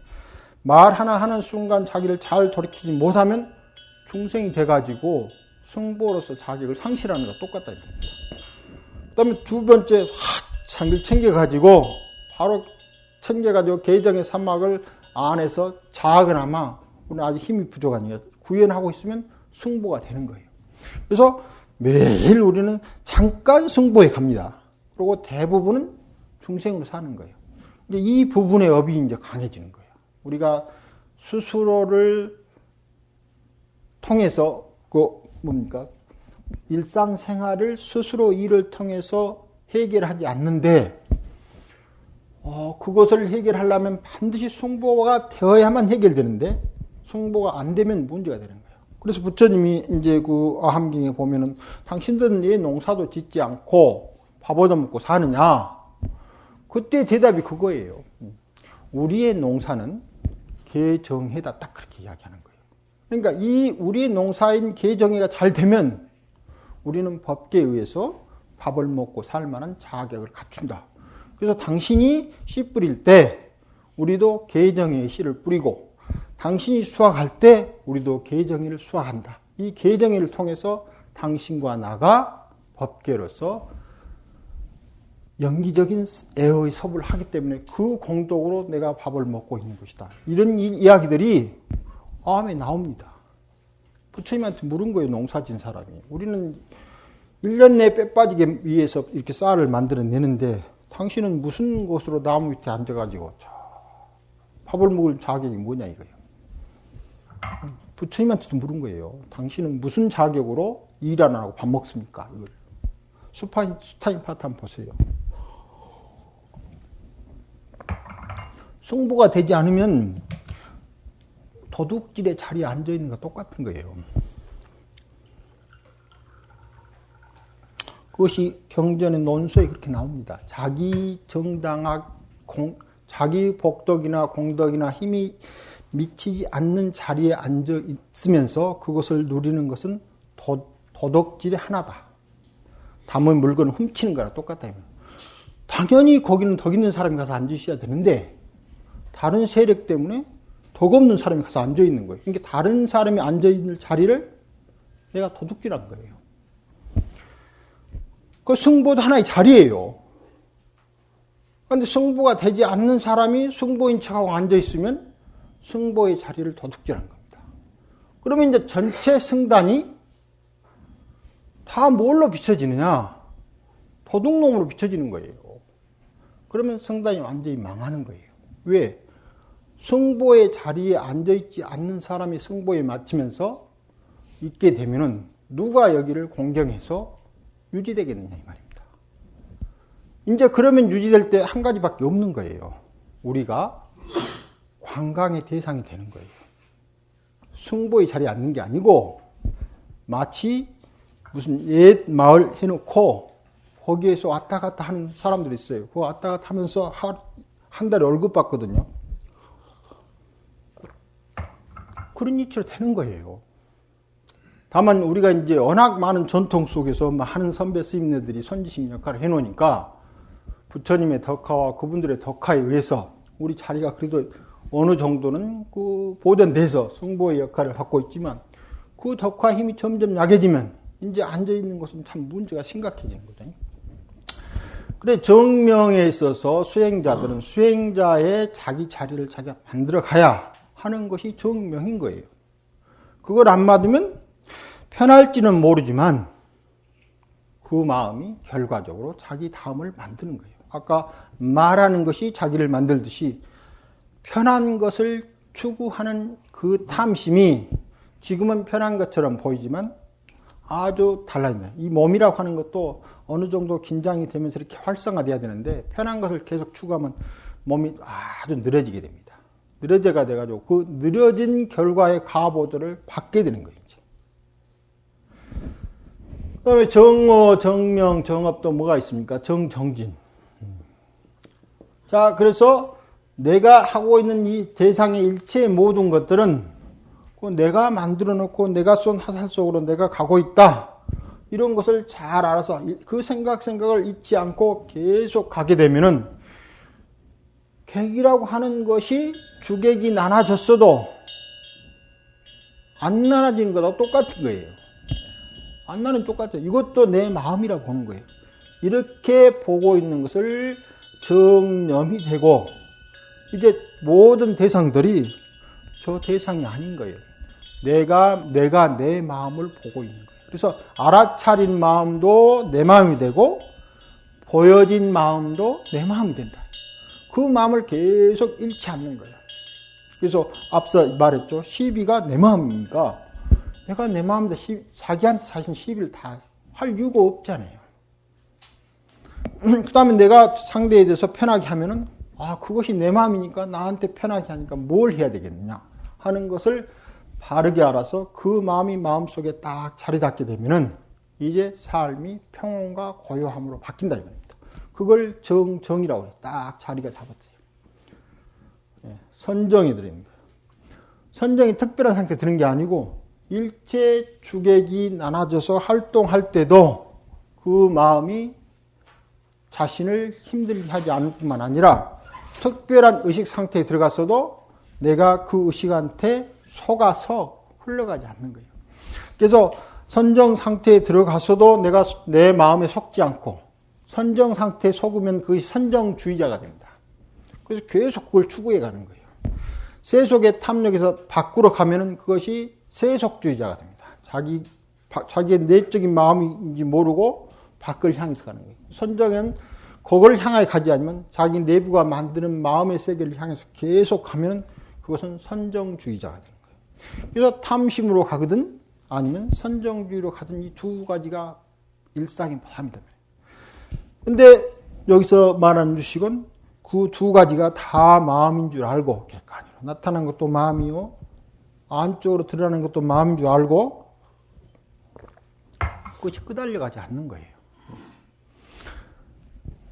말 하나 하는 순간 자기를 잘 돌이키지 못하면 중생이 돼가지고 승보로서 자격을 상실하는 것과 똑같다. 그 다음에 두 번째, 참을 챙겨가지고 바로 챙겨가지고 계정의 사막을 안에서 작으나마 우리는 아직 힘이 부족하니까 구현하고 있으면 승보가 되는 거예요. 그래서 매일 우리는 잠깐 승보에 갑니다. 그리고 대부분은 중생으로 사는 거예요. 이 부분의 업이 이제 강해지는 거예요. 우리가 스스로를 통해서 일상생활을 스스로 일을 통해서 해결하지 않는데, 그것을 해결하려면 반드시 승보가 되어야만 해결되는데, 승보가 안 되면 문제가 되는 거예요. 그래서 부처님이 이제 그 아함경에 보면은 당신들은 왜 농사도 짓지 않고 밥 얻어먹고 사느냐? 그때 대답이 그거예요. 우리의 농사는 계정해다, 딱 그렇게 이야기하는 거예요. 그러니까 이 우리의 농사인 계정해가 잘 되면 우리는 법계에 의해서 밥을 먹고 살 만한 자격을 갖춘다. 그래서 당신이 씨 뿌릴 때 우리도 계정해의 씨를 뿌리고, 당신이 수확할 때 우리도 계정해를 수확한다. 이 계정해를 통해서 당신과 나가 법계로서 연기적인 애의 섭을 하기 때문에 그 공덕으로 내가 밥을 먹고 있는 것이다. 이런 이야기들이 암에 나옵니다. 부처님한테 물은 거예요, 농사진 사람이. 우리는 1년 내에 빼 빠지게 위해서 이렇게 쌀을 만들어내는데 당신은 무슨 곳으로 나무 밑에 앉아가지고 밥을 먹을 자격이 뭐냐 이거예요. 부처님한테도 물은 거예요. 당신은 무슨 자격으로 일 안 하고 밥 먹습니까? 이걸. 수타인 파트 한번 보세요. 승보가 되지 않으면 도둑질의 자리에 앉아있는 거 똑같은 거예요. 그것이 경전의 논소에 그렇게 나옵니다. 자기 정당학, 자기 복덕이나 공덕이나 힘이 미치지 않는 자리에 앉아 있으면서 그것을 누리는 것은 도덕질의 하나다. 담은 물건을 훔치는 거랑 똑같다. 당연히 거기는 덕 있는 사람이 가서 앉아 있어야 되는데 다른 세력 때문에 덕 없는 사람이 가서 앉아 있는 거예요. 그러니까 다른 사람이 앉아 있는 자리를 내가 도둑질한 거예요. 그 승보도 하나의 자리예요. 그런데 승보가 되지 않는 사람이 승보인 척하고 앉아 있으면 승보의 자리를 도둑질한 겁니다. 그러면 이제 전체 승단이 다 뭘로 비춰지느냐? 도둑놈으로 비춰지는 거예요. 그러면 승단이 완전히 망하는 거예요. 왜? 승보의 자리에 앉아있지 않는 사람이 승보에 맞추면서 있게 되면은 누가 여기를 공경해서 유지되겠느냐 이 말입니다. 이제 그러면 유지될 때 한 가지밖에 없는 거예요. 우리가 관광의 대상이 되는 거예요. 승보의 자리에 앉는 게 아니고 마치 무슨 옛 마을 해놓고 거기에서 왔다 갔다 하는 사람들이 있어요. 그거 왔다 갔다 하면서 한 달에 월급 받거든요. 그런 이치로 되는 거예요. 다만 우리가 이제 워낙 많은 전통 속에서 많은 선배 스님네들이 선지식 역할을 해놓으니까 부처님의 덕화와 그분들의 덕화에 의해서 우리 자리가 그래도 어느 정도는 그 보존돼서 성보의 역할을 갖고 있지만 그 덕화 힘이 점점 약해지면 이제 앉아있는 것은 참 문제가 심각해지는 거거든요. 그래 정명에 있어서 수행자들은 수행자의 자기 자리를 자기가 만들어 가야 하는 것이 정명인 거예요. 그걸 안 맞으면 편할지는 모르지만 그 마음이 결과적으로 자기 다음을 만드는 거예요. 아까 말하는 것이 자기를 만들듯이 편한 것을 추구하는 그 탐심이 지금은 편한 것처럼 보이지만 아주 달라진다. 이 몸이라고 하는 것도 어느 정도 긴장이 되면서 이렇게 활성화돼야 되는데 편한 것을 계속 추구하면 몸이 아주 느려지게 됩니다. 느려져가 돼가지고 그 느려진 결과의 가보도를 받게 되는 거예요. 이제. 그다음에 정어, 정명, 정업도 뭐가 있습니까? 정정진. 자, 그래서 내가 하고 있는 이 대상의 일체의 모든 것들은 내가 만들어 놓고 내가 쏜 화살 속으로 내가 가고 있다. 이런 것을 잘 알아서 그 생각을 잊지 않고 계속 가게 되면은 객이라고 하는 것이 주객이 나눠졌어도 안 나눠지는 거랑 똑같은 거예요. 안 나는 똑같아요. 이것도 내 마음이라고 보는 거예요. 이렇게 보고 있는 것을 정념이 되고 이제 모든 대상들이 저 대상이 아닌 거예요. 내가 내 마음을 보고 있는 거예요. 그래서 알아차린 마음도 내 마음이 되고 보여진 마음도 내 마음이 된다. 그 마음을 계속 잃지 않는 거예요. 그래서 앞서 말했죠. 시비가 내 마음이니까 내가 내 마음인데 자기한테 사실 시비를 다 할 이유가 없잖아요. 그 다음에 내가 상대에 대해서 편하게 하면은 그것이 내 마음이니까 나한테 편하게 하니까 뭘 해야 되겠느냐 하는 것을 바르게 알아서 그 마음이 마음속에 딱 자리 잡게 되면은 이제 삶이 평온과 고요함으로 바뀐다 이겁니다. 그걸 정이라고 해요. 딱 자리가 잡았어요. 선정이 들어있는 거예요. 선정이 특별한 상태에 드는 게 아니고 일체 주객이 나눠져서 활동할 때도 그 마음이 자신을 힘들게 하지 않을 뿐만 아니라 특별한 의식 상태에 들어갔어도 내가 그 의식한테 속아서 흘러가지 않는 거예요. 그래서 선정 상태에 들어가서도 내가 내 마음에 속지 않고 선정 상태에 속으면 그것이 선정주의자가 됩니다. 그래서 계속 그걸 추구해 가는 거예요. 세속의 탐욕에서 밖으로 가면은 그것이 세속주의자가 됩니다. 자기의 내적인 마음인지 모르고 밖을 향해서 가는 거예요. 선정은 그걸 향하여 가지 않으면 자기 내부가 만드는 마음의 세계를 향해서 계속 가면 그것은 선정주의자가 되는 거예요. 그래서 탐심으로 가거든 아니면 선정주의로 가든 이 두 가지가 일상입니다. 근데 여기서 말하는 주식은 그 두 가지가 다 마음인 줄 알고 객관으로 나타난 것도 마음이요 안쪽으로 드러나는 것도 마음인 줄 알고 그것이 끄달려가지 않는 거예요.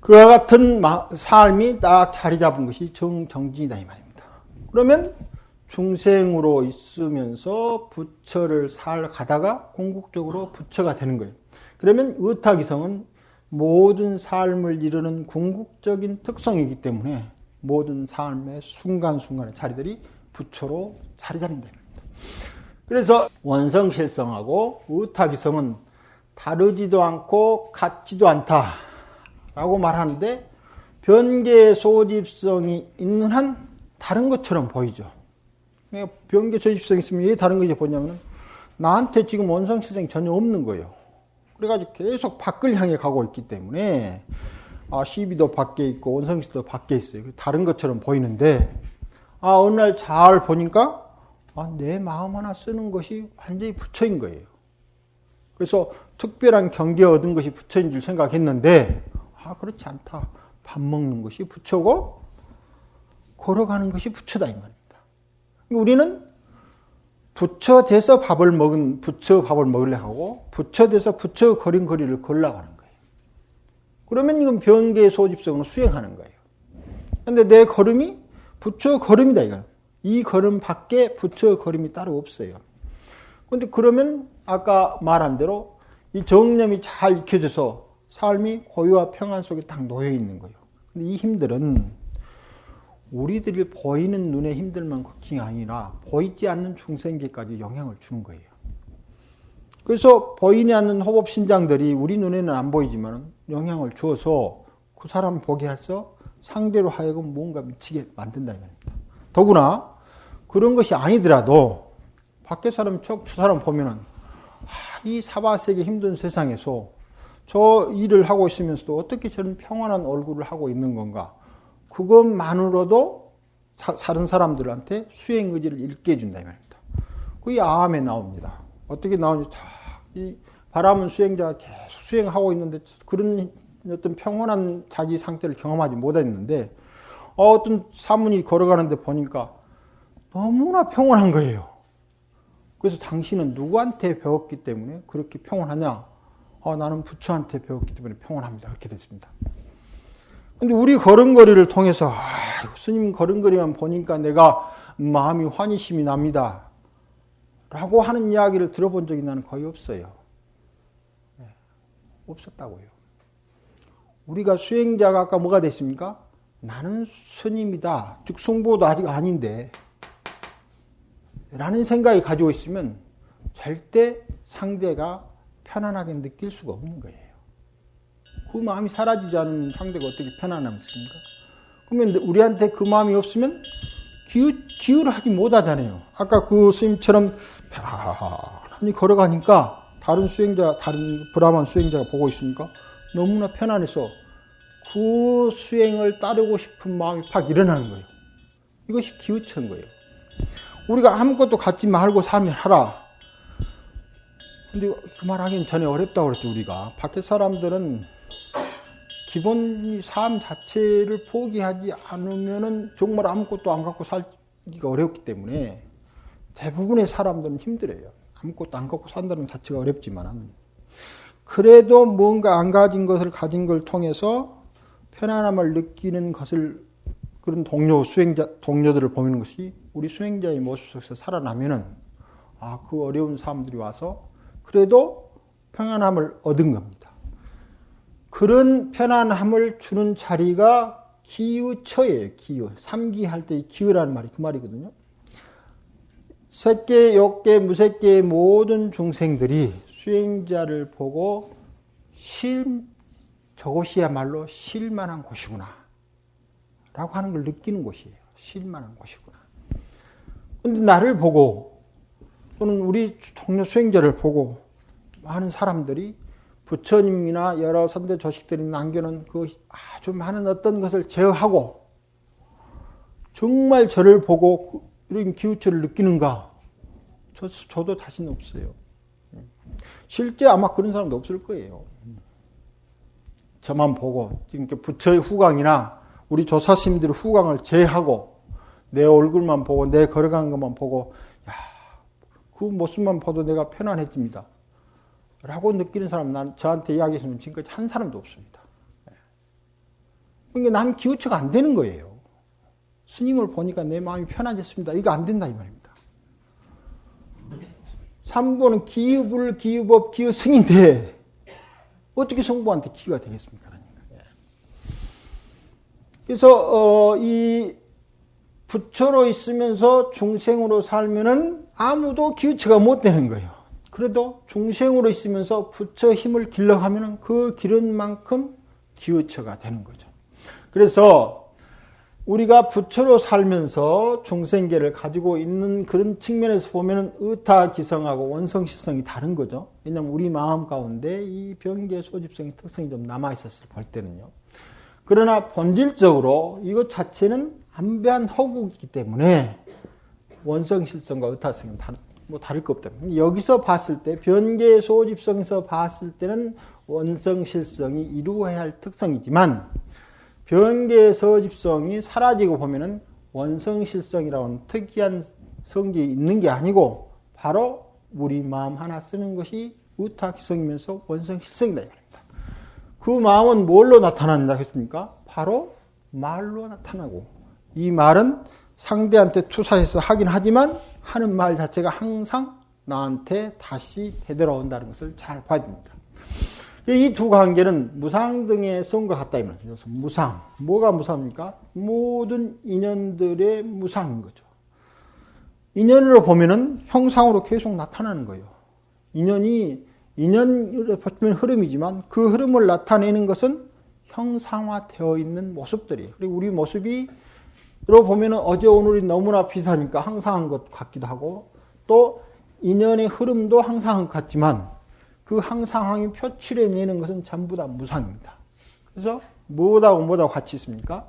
그와 같은 삶이 딱 자리 잡은 것이 정정진이다 이 말입니다. 그러면 중생으로 있으면서 부처를 살아가다가 궁극적으로 부처가 되는 거예요. 그러면 의타기성은 모든 삶을 이루는 궁극적인 특성이기 때문에 모든 삶의 순간순간의 자리들이 부처로 자리 잡는다. 그래서 원성실성하고 의타기성은 다르지도 않고 같지도 않다라고 말하는데 변계 소집성이 있는 한 다른 것처럼 보이죠. 변계 소집성이 있으면 왜 다른 것이 보냐면 나한테 지금 원성실성이 전혀 없는 거예요. 그래가지고 계속 밖을 향해 가고 있기 때문에 시비도 밖에 있고 원성실도 밖에 있어요. 다른 것처럼 보이는데 어느 날 잘 보니까 내 마음 하나 쓰는 것이 완전히 부처인 거예요. 그래서 특별한 경계 얻은 것이 부처인 줄 생각했는데 그렇지 않다. 밥 먹는 것이 부처고 걸어가는 것이 부처다 이 말입니다. 우리는 부처 돼서 밥을 먹으려 하고 부처 돼서 부처 걸은 거리를 걸러가는 거예요. 그러면 이건 변계의 소집성으로 수행하는 거예요. 그런데 내 걸음이 부처 걸음이다 이거는. 이 걸음밖에 부처의 걸음이 따로 없어요. 그런데 그러면 아까 말한 대로 이 정념이 잘 익혀져서 삶이 고요와 평안 속에 딱 놓여 있는 거예요. 근데 이 힘들은 우리들이 보이는 눈의 힘들만 걱정이 아니라 보이지 않는 중생계까지 영향을 주는 거예요. 그래서 보이지 않는 호법신장들이 우리 눈에는 안 보이지만 영향을 주어서 그 사람 보게 해서 상대로 하여금 뭔가 미치게 만든다 이 말입니다. 더구나 그런 것이 아니더라도 밖에 사람 저 사람 보면은 이 사바세계 힘든 세상에서 저 일을 하고 있으면서도 어떻게 저런 평안한 얼굴을 하고 있는 건가? 그것만으로도 다른 사람들한테 수행 의지를 잃게 해준다 이 말입니다. 그게 아함에 나옵니다. 어떻게 나오는지 이 바람은 수행자가 계속 수행하고 있는데 그런 어떤 평온한 자기 상태를 경험하지 못했는데 어떤 사문이 걸어가는데 보니까 너무나 평온한 거예요. 그래서 당신은 누구한테 배웠기 때문에 그렇게 평온하냐? 나는 부처한테 배웠기 때문에 평온합니다. 그렇게 됐습니다. 근데 우리 걸음걸이를 통해서 스님 걸음걸이만 보니까 내가 마음이 환희심이 납니다. 라고 하는 이야기를 들어본 적이 나는 거의 없어요. 네, 없었다고요. 우리가 수행자가 아까 뭐가 됐습니까? 나는 스님이다. 즉 성보도 아직 아닌데 라는 생각이 가지고 있으면 절대 상대가 편안하게 느낄 수가 없는 거예요. 그 마음이 사라지지 않은 상대가 어떻게 편안함습니까? 그러면 우리한테 그 마음이 없으면 기울을 하지 못하잖아요. 아까 그 스님처럼 편안히 걸어가니까 다른 브라만 수행자가 보고 있으니까 너무나 편안해서 그 수행을 따르고 싶은 마음이 팍 일어나는 거예요. 이것이 기우처인 거예요. 우리가 아무것도 갖지 말고 살면 하라. 근데 그 말 하긴 전에 어렵다고 그랬죠, 우리가. 밖에 사람들은 기본 삶 자체를 포기하지 않으면은 정말 아무것도 안 갖고 살기가 어렵기 때문에 대부분의 사람들은 힘들어요. 아무것도 안 갖고 산다는 자체가 어렵지만. 그래도 뭔가 안 가진 것을 가진 걸 통해서 편안함을 느끼는 것을 그런 동료들을 보는 것이 우리 수행자의 모습 속에서 살아나면은 그 어려운 사람들이 와서 그래도 평안함을 얻은 겁니다. 그런 편안함을 주는 자리가 기우처예요. 기우. 삼기할 때 기우라는 말이 그 말이거든요. 색계, 욕계, 무색계의 모든 중생들이 수행자를 보고 저곳이야말로 쉴만한 곳이구나 라고 하는 걸 느끼는 곳이에요. 쉴만한 곳이구나. 그런데 나를 보고 또는 우리 동료 수행자를 보고 많은 사람들이 부처님이나 여러 선대 조식들이 남겨놓은 그 아주 많은 어떤 것을 제어하고 정말 저를 보고 이런 기우처를 느끼는가? 저도 자신 없어요. 실제 아마 그런 사람도 없을 거예요. 저만 보고 지금 부처의 후광이나 우리 조사스님들의 후광을 제하고 내 얼굴만 보고 내 걸어가는 것만 보고 그 모습만 봐도 내가 편안해집니다. 라고 느끼는 사람 저한테 이야기했으면 지금까지 한 사람도 없습니다. 그러니까 난 기우처가 안 되는 거예요. 스님을 보니까 내 마음이 편안해졌습니다. 이거 안 된다 이 말입니다. 삼보는 기우불, 기우법, 기우승인데 어떻게 성부한테 기우가 되겠습니까? 그래서 이 부처로 있으면서 중생으로 살면은 아무도 기우처가 못 되는 거예요. 그래도 중생으로 있으면서 부처 힘을 길러가면은 그 기른 만큼 기우처가 되는 거죠. 그래서 우리가 부처로 살면서 중생계를 가지고 있는 그런 측면에서 보면은 의타기성하고 원성실성이 다른 거죠. 왜냐하면 우리 마음 가운데 이 병계 소집성의 특성이 좀 남아있었을 볼 때는요. 그러나 본질적으로 이것 자체는 안배한 허구이기 때문에 원성실성과 의타성은 다를 것 없다. 여기서 봤을 때 변계 소집성에서 봤을 때는 원성실성이 이루어야 할 특성이지만 변계 소집성이 사라지고 보면은 원성실성이라고 하는 특이한 성질이 있는 게 아니고 바로 우리 마음 하나 쓰는 것이 의타기성이면서 원성실성이다. 그 마음은 뭘로 나타난다 했습니까? 바로 말로 나타나고 이 말은 상대한테 투사해서 하긴 하지만 하는 말 자체가 항상 나한테 다시 되돌아온다는 것을 잘 봐야 됩니다. 이 두 관계는 무상 등의 성과 같다. 그래서 무상. 뭐가 무상입니까? 모든 인연들의 무상인 거죠. 인연으로 보면은 형상으로 계속 나타나는 거예요. 인연으로 보면 흐름이지만 그 흐름을 나타내는 것은 형상화되어 있는 모습들이에요. 그리고 우리 모습이 로 보면은 어제 오늘이 너무나 비슷하니까 항상한 것 같기도 하고 또 인연의 흐름도 항상한 것 같지만 그 항상함이 표출해내는 것은 전부 다 무상입니다. 그래서 뭐하고 같이 있습니까?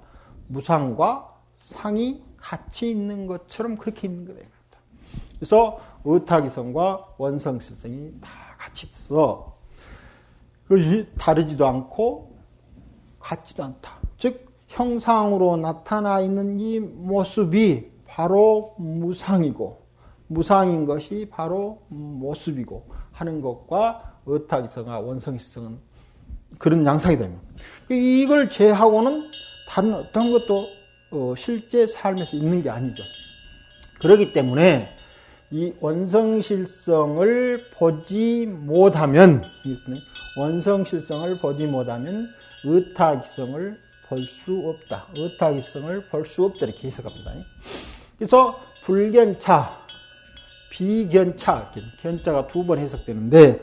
무상과 상이 같이 있는 것처럼 그렇게 있는 거예요. 그래서 의타기성과 원성실성이 다 같이 있어. 그것이 다르지도 않고 같지도 않다. 즉 형상으로 나타나 있는 이 모습이 바로 무상이고 무상인 것이 바로 모습이고 하는 것과 의타기성과 원성실성은 그런 양상이 됩니다. 이걸 제하고는 다른 어떤 것도 실제 삶에서 있는 게 아니죠. 그렇기 때문에 이 원성실성을 보지 못하면 의타기성을 볼 수 없다. 의타기성을 볼 수 없다. 이렇게 해석합니다. 그래서 불견차, 비견차, 견자가 두 번 해석되는데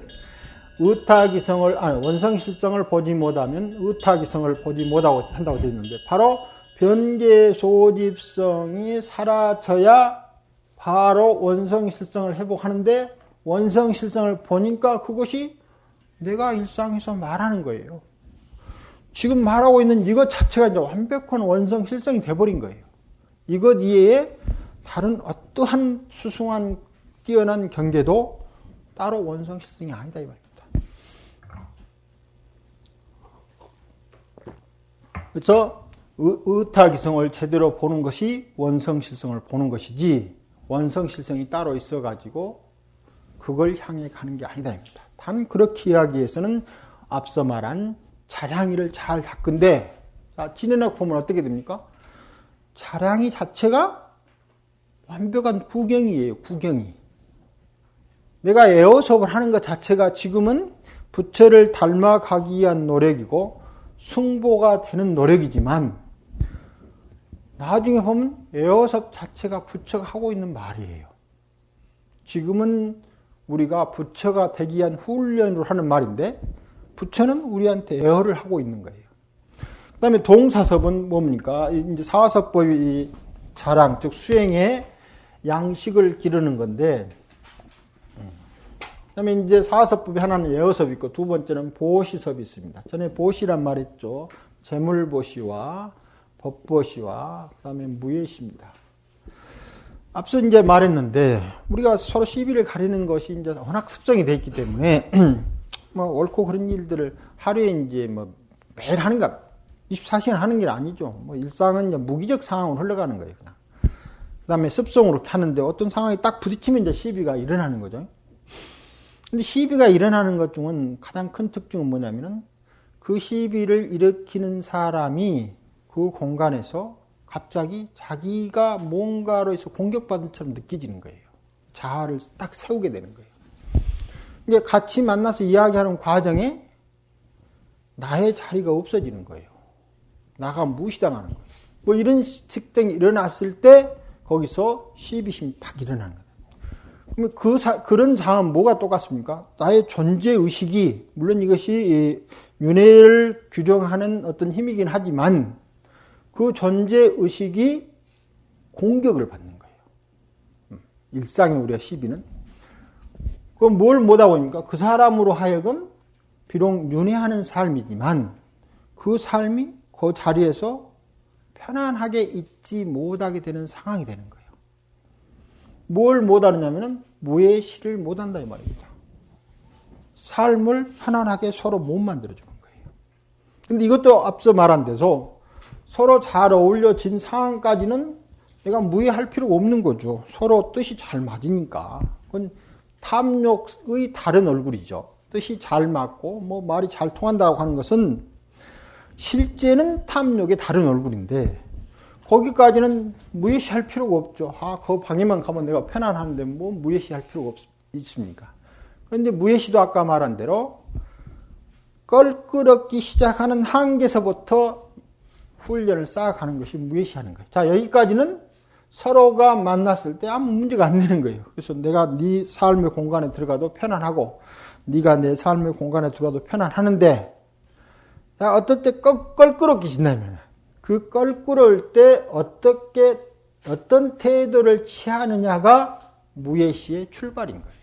원성실성을 보지 못하면 의타기성을 보지 못하고 한다고 되어 있는데 바로 변계소집성이 사라져야 바로 원성실성을 회복하는데 원성실성을 보니까 그것이 내가 일상에서 말하는 거예요. 지금 말하고 있는 이것 자체가 이제 완벽한 원성실성이 돼버린 거예요. 이것 이외에 다른 어떠한 수승한 뛰어난 경계도 따로 원성실성이 아니다 이 말입니다. 그래서 의타기성을 제대로 보는 것이 원성실성을 보는 것이지 원성실성이 따로 있어가지고 그걸 향해 가는 게 아니다 입니다. 단 그렇게 이야기해서는 앞서 말한 자량이를 잘 닦은데 진행학 보면 어떻게 됩니까? 자량이 자체가 완벽한 구경이에요. 구경이. 내가 에어섭을 하는 것 자체가 지금은 부처를 닮아가기 위한 노력이고 승보가 되는 노력이지만 나중에 보면 에어섭 자체가 부처가 하고 있는 말이에요. 지금은 우리가 부처가 되기 위한 훈련으로 하는 말인데 부처는 우리한테 에어를 하고 있는 거예요. 그 다음에 동사섭은 뭡니까? 이제 사화섭법이 자랑, 즉 수행의 양식을 기르는 건데 그 다음에 이제 사화섭법이 하나는 에어섭이 있고 두 번째는 보시섭이 있습니다. 전에 보시란 말 했죠. 재물보시와 법보시와 그 다음에 무예시입니다. 앞서 이제 말했는데 우리가 서로 시비를 가리는 것이 이제 워낙 습성이 돼 있기 때문에 뭐 옳고 그런 일들을 하루에 이제 뭐 매일 하는 것 24시간 하는 게 아니죠. 뭐 일상은 이제 무기적 상황으로 흘러가는 거예요. 그냥. 그다음에 습성으로 하는데 어떤 상황이 딱 부딪히면 이제 시비가 일어나는 거죠. 근데 시비가 일어나는 것 중은 가장 큰 특징은 뭐냐면은 그 시비를 일으키는 사람이 그 공간에서 갑자기 자기가 뭔가로 해서 공격받은 것처럼 느껴지는 거예요. 자아를 딱 세우게 되는 거예요. 이게 같이 만나서 이야기하는 과정에 나의 자리가 없어지는 거예요. 나가 무시당하는 거예요. 뭐 이런 특징이 일어났을 때 거기서 시비심이 팍 일어나는 거예요. 그럼 그런 상황은 뭐가 똑같습니까? 나의 존재의식이 물론 이것이 윤회를 규정하는 어떤 힘이긴 하지만 그 존재의식이 공격을 받는 거예요. 일상의 우리가 시비는. 그럼 뭘 못하고 있습니까? 그 사람으로 하여금 비록 윤회하는 삶이지만 그 삶이 그 자리에서 편안하게 있지 못하게 되는 상황이 되는 거예요. 뭘 못하느냐면 무예시를 못한다 이 말입니다. 삶을 편안하게 서로 못 만들어주는 거예요. 근데 이것도 앞서 말한 데서 서로 잘 어울려진 상황까지는 내가 무예할 필요가 없는 거죠. 서로 뜻이 잘 맞으니까. 그건 탐욕의 다른 얼굴이죠. 뜻이 잘 맞고 뭐 말이 잘 통한다고 하는 것은 실제는 탐욕의 다른 얼굴인데 거기까지는 무의시할 필요가 없죠. 그 방에만 가면 내가 편안한데 뭐 무의시할 필요가 있습니까? 그런데 무의시도 아까 말한 대로 껄끄럽기 시작하는 한계에서부터 훈련을 쌓아가는 것이 무의시하는 거예요. 자, 여기까지는 서로가 만났을 때 아무 문제가 안 되는 거예요. 그래서 내가 네 삶의 공간에 들어가도 편안하고 네가 내 삶의 공간에 들어가도 편안하는데 어떨 때 껄끄럽게 그 껄끄러울 때 어떤 태도를 취하느냐가 무예시의 출발인 거예요.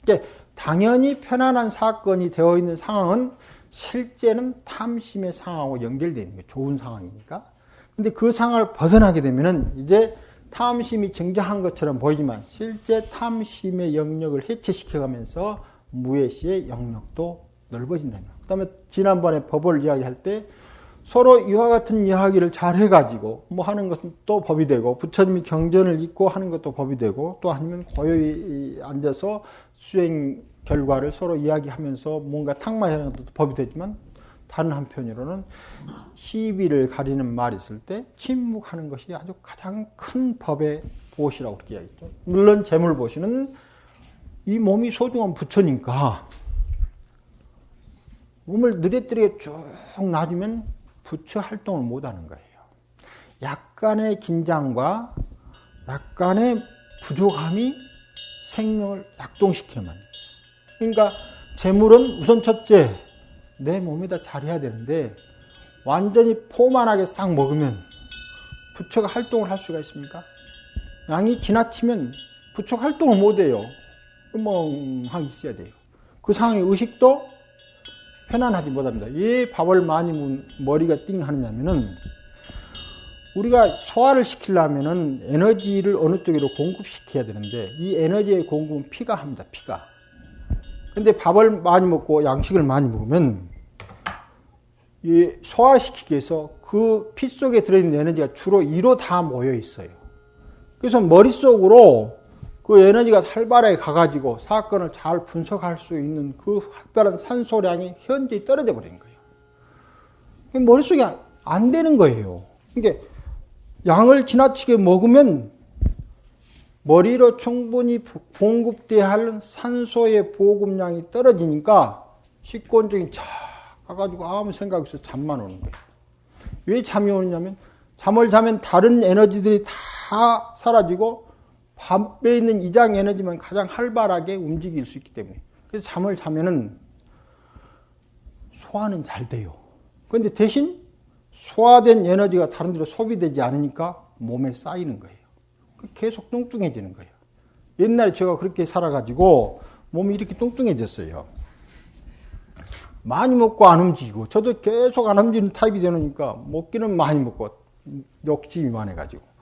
그러니까 당연히 편안한 사건이 되어 있는 상황은 실제는 탐심의 상황하고 연결되어 있는 거예요. 좋은 상황이니까. 근데 그 상황을 벗어나게 되면은 이제 탐심이 증정한 것처럼 보이지만 실제 탐심의 영역을 해체시켜가면서 무예시의 영역도 넓어진다는 거예요. 그 다음에 지난번에 법을 이야기할 때 서로 이와 같은 이야기를 잘 해가지고 뭐 하는 것은 또 법이 되고 부처님이 경전을 읽고 하는 것도 법이 되고 또 아니면 고요히 앉아서 수행 결과를 서로 이야기하면서 뭔가 탁마하는 것도 법이 되지만 다른 한편으로는 시비를 가리는 말이 있을 때 침묵하는 것이 아주 가장 큰 법의 보시라고 그렇게 이야기했죠. 물론 재물보시는 이 몸이 소중한 부처니까 몸을 느릿느릿 쭉 놔주면 부처 활동을 못하는 거예요. 약간의 긴장과 약간의 부족함이 생명을 약동시키는 만. 그러니까 재물은 우선 첫째 내 몸에다 잘해야 되는데 완전히 포만하게 싹 먹으면 부처가 활동을 할 수가 있습니까? 양이 지나치면 부처가 활동을 못해요. 멍하게 있어야 돼요. 그 상황의 의식도 편안하지 못합니다. 왜 밥을 많이 먹으면 머리가 띵 하느냐면은 우리가 소화를 시키려면은 에너지를 어느 쪽으로 공급시켜야 되는데 이 에너지의 공급은 피가 합니다. 피가. 근데 밥을 많이 먹고 양식을 많이 먹으면 이 소화시키기 위해서 그 피 속에 들어있는 에너지가 주로 이로 다 모여 있어요. 그래서 머릿속으로 그 에너지가 활발하게 가가지고 사건을 잘 분석할 수 있는 그 활발한 산소량이 현저히 떨어져 버리는 거예요. 머릿속에 안 되는 거예요. 그러니까 양을 지나치게 먹으면 머리로 충분히 공급돼야 할 산소의 보급량이 떨어지니까 식곤증이 쫙 가가지고 아무 생각 없이 잠만 오는 거예요. 왜 잠이 오느냐면 잠을 자면 다른 에너지들이 다 사라지고 밤에 있는 이장 에너지만 가장 활발하게 움직일 수 있기 때문에. 그래서 잠을 자면은 소화는 잘 돼요. 그런데 대신 소화된 에너지가 다른 데로 소비되지 않으니까 몸에 쌓이는 거예요. 계속 뚱뚱해지는 거예요. 옛날에 제가 그렇게 살아가지고 몸이 이렇게 뚱뚱해졌어요. 많이 먹고 안 움직이고 저도 계속 안 움직이는 타입이 되니까 먹기는 많이 먹고 욕심이 많아가지고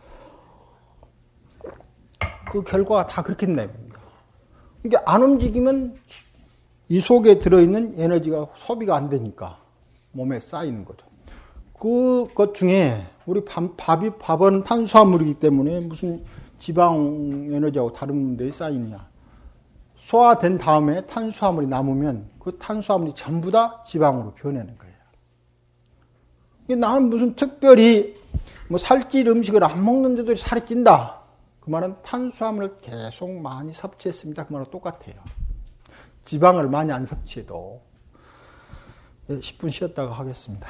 그 결과가 다 그렇게 된다. 그러니까 안 움직이면 이 속에 들어있는 에너지가 소비가 안 되니까 몸에 쌓이는 거죠. 그것 중에 우리 밥은 탄수화물이기 때문에 무슨 지방 에너지하고 다른 데에 쌓이느냐. 소화된 다음에 탄수화물이 남으면 그 탄수화물이 전부 다 지방으로 변하는 거예요. 나는 무슨 특별히 뭐 살찔 음식을 안 먹는데도 살이 찐다. 그 말은 탄수화물을 계속 많이 섭취했습니다. 그 말은 똑같아요. 지방을 많이 안 섭취해도 10분 쉬었다가 하겠습니다.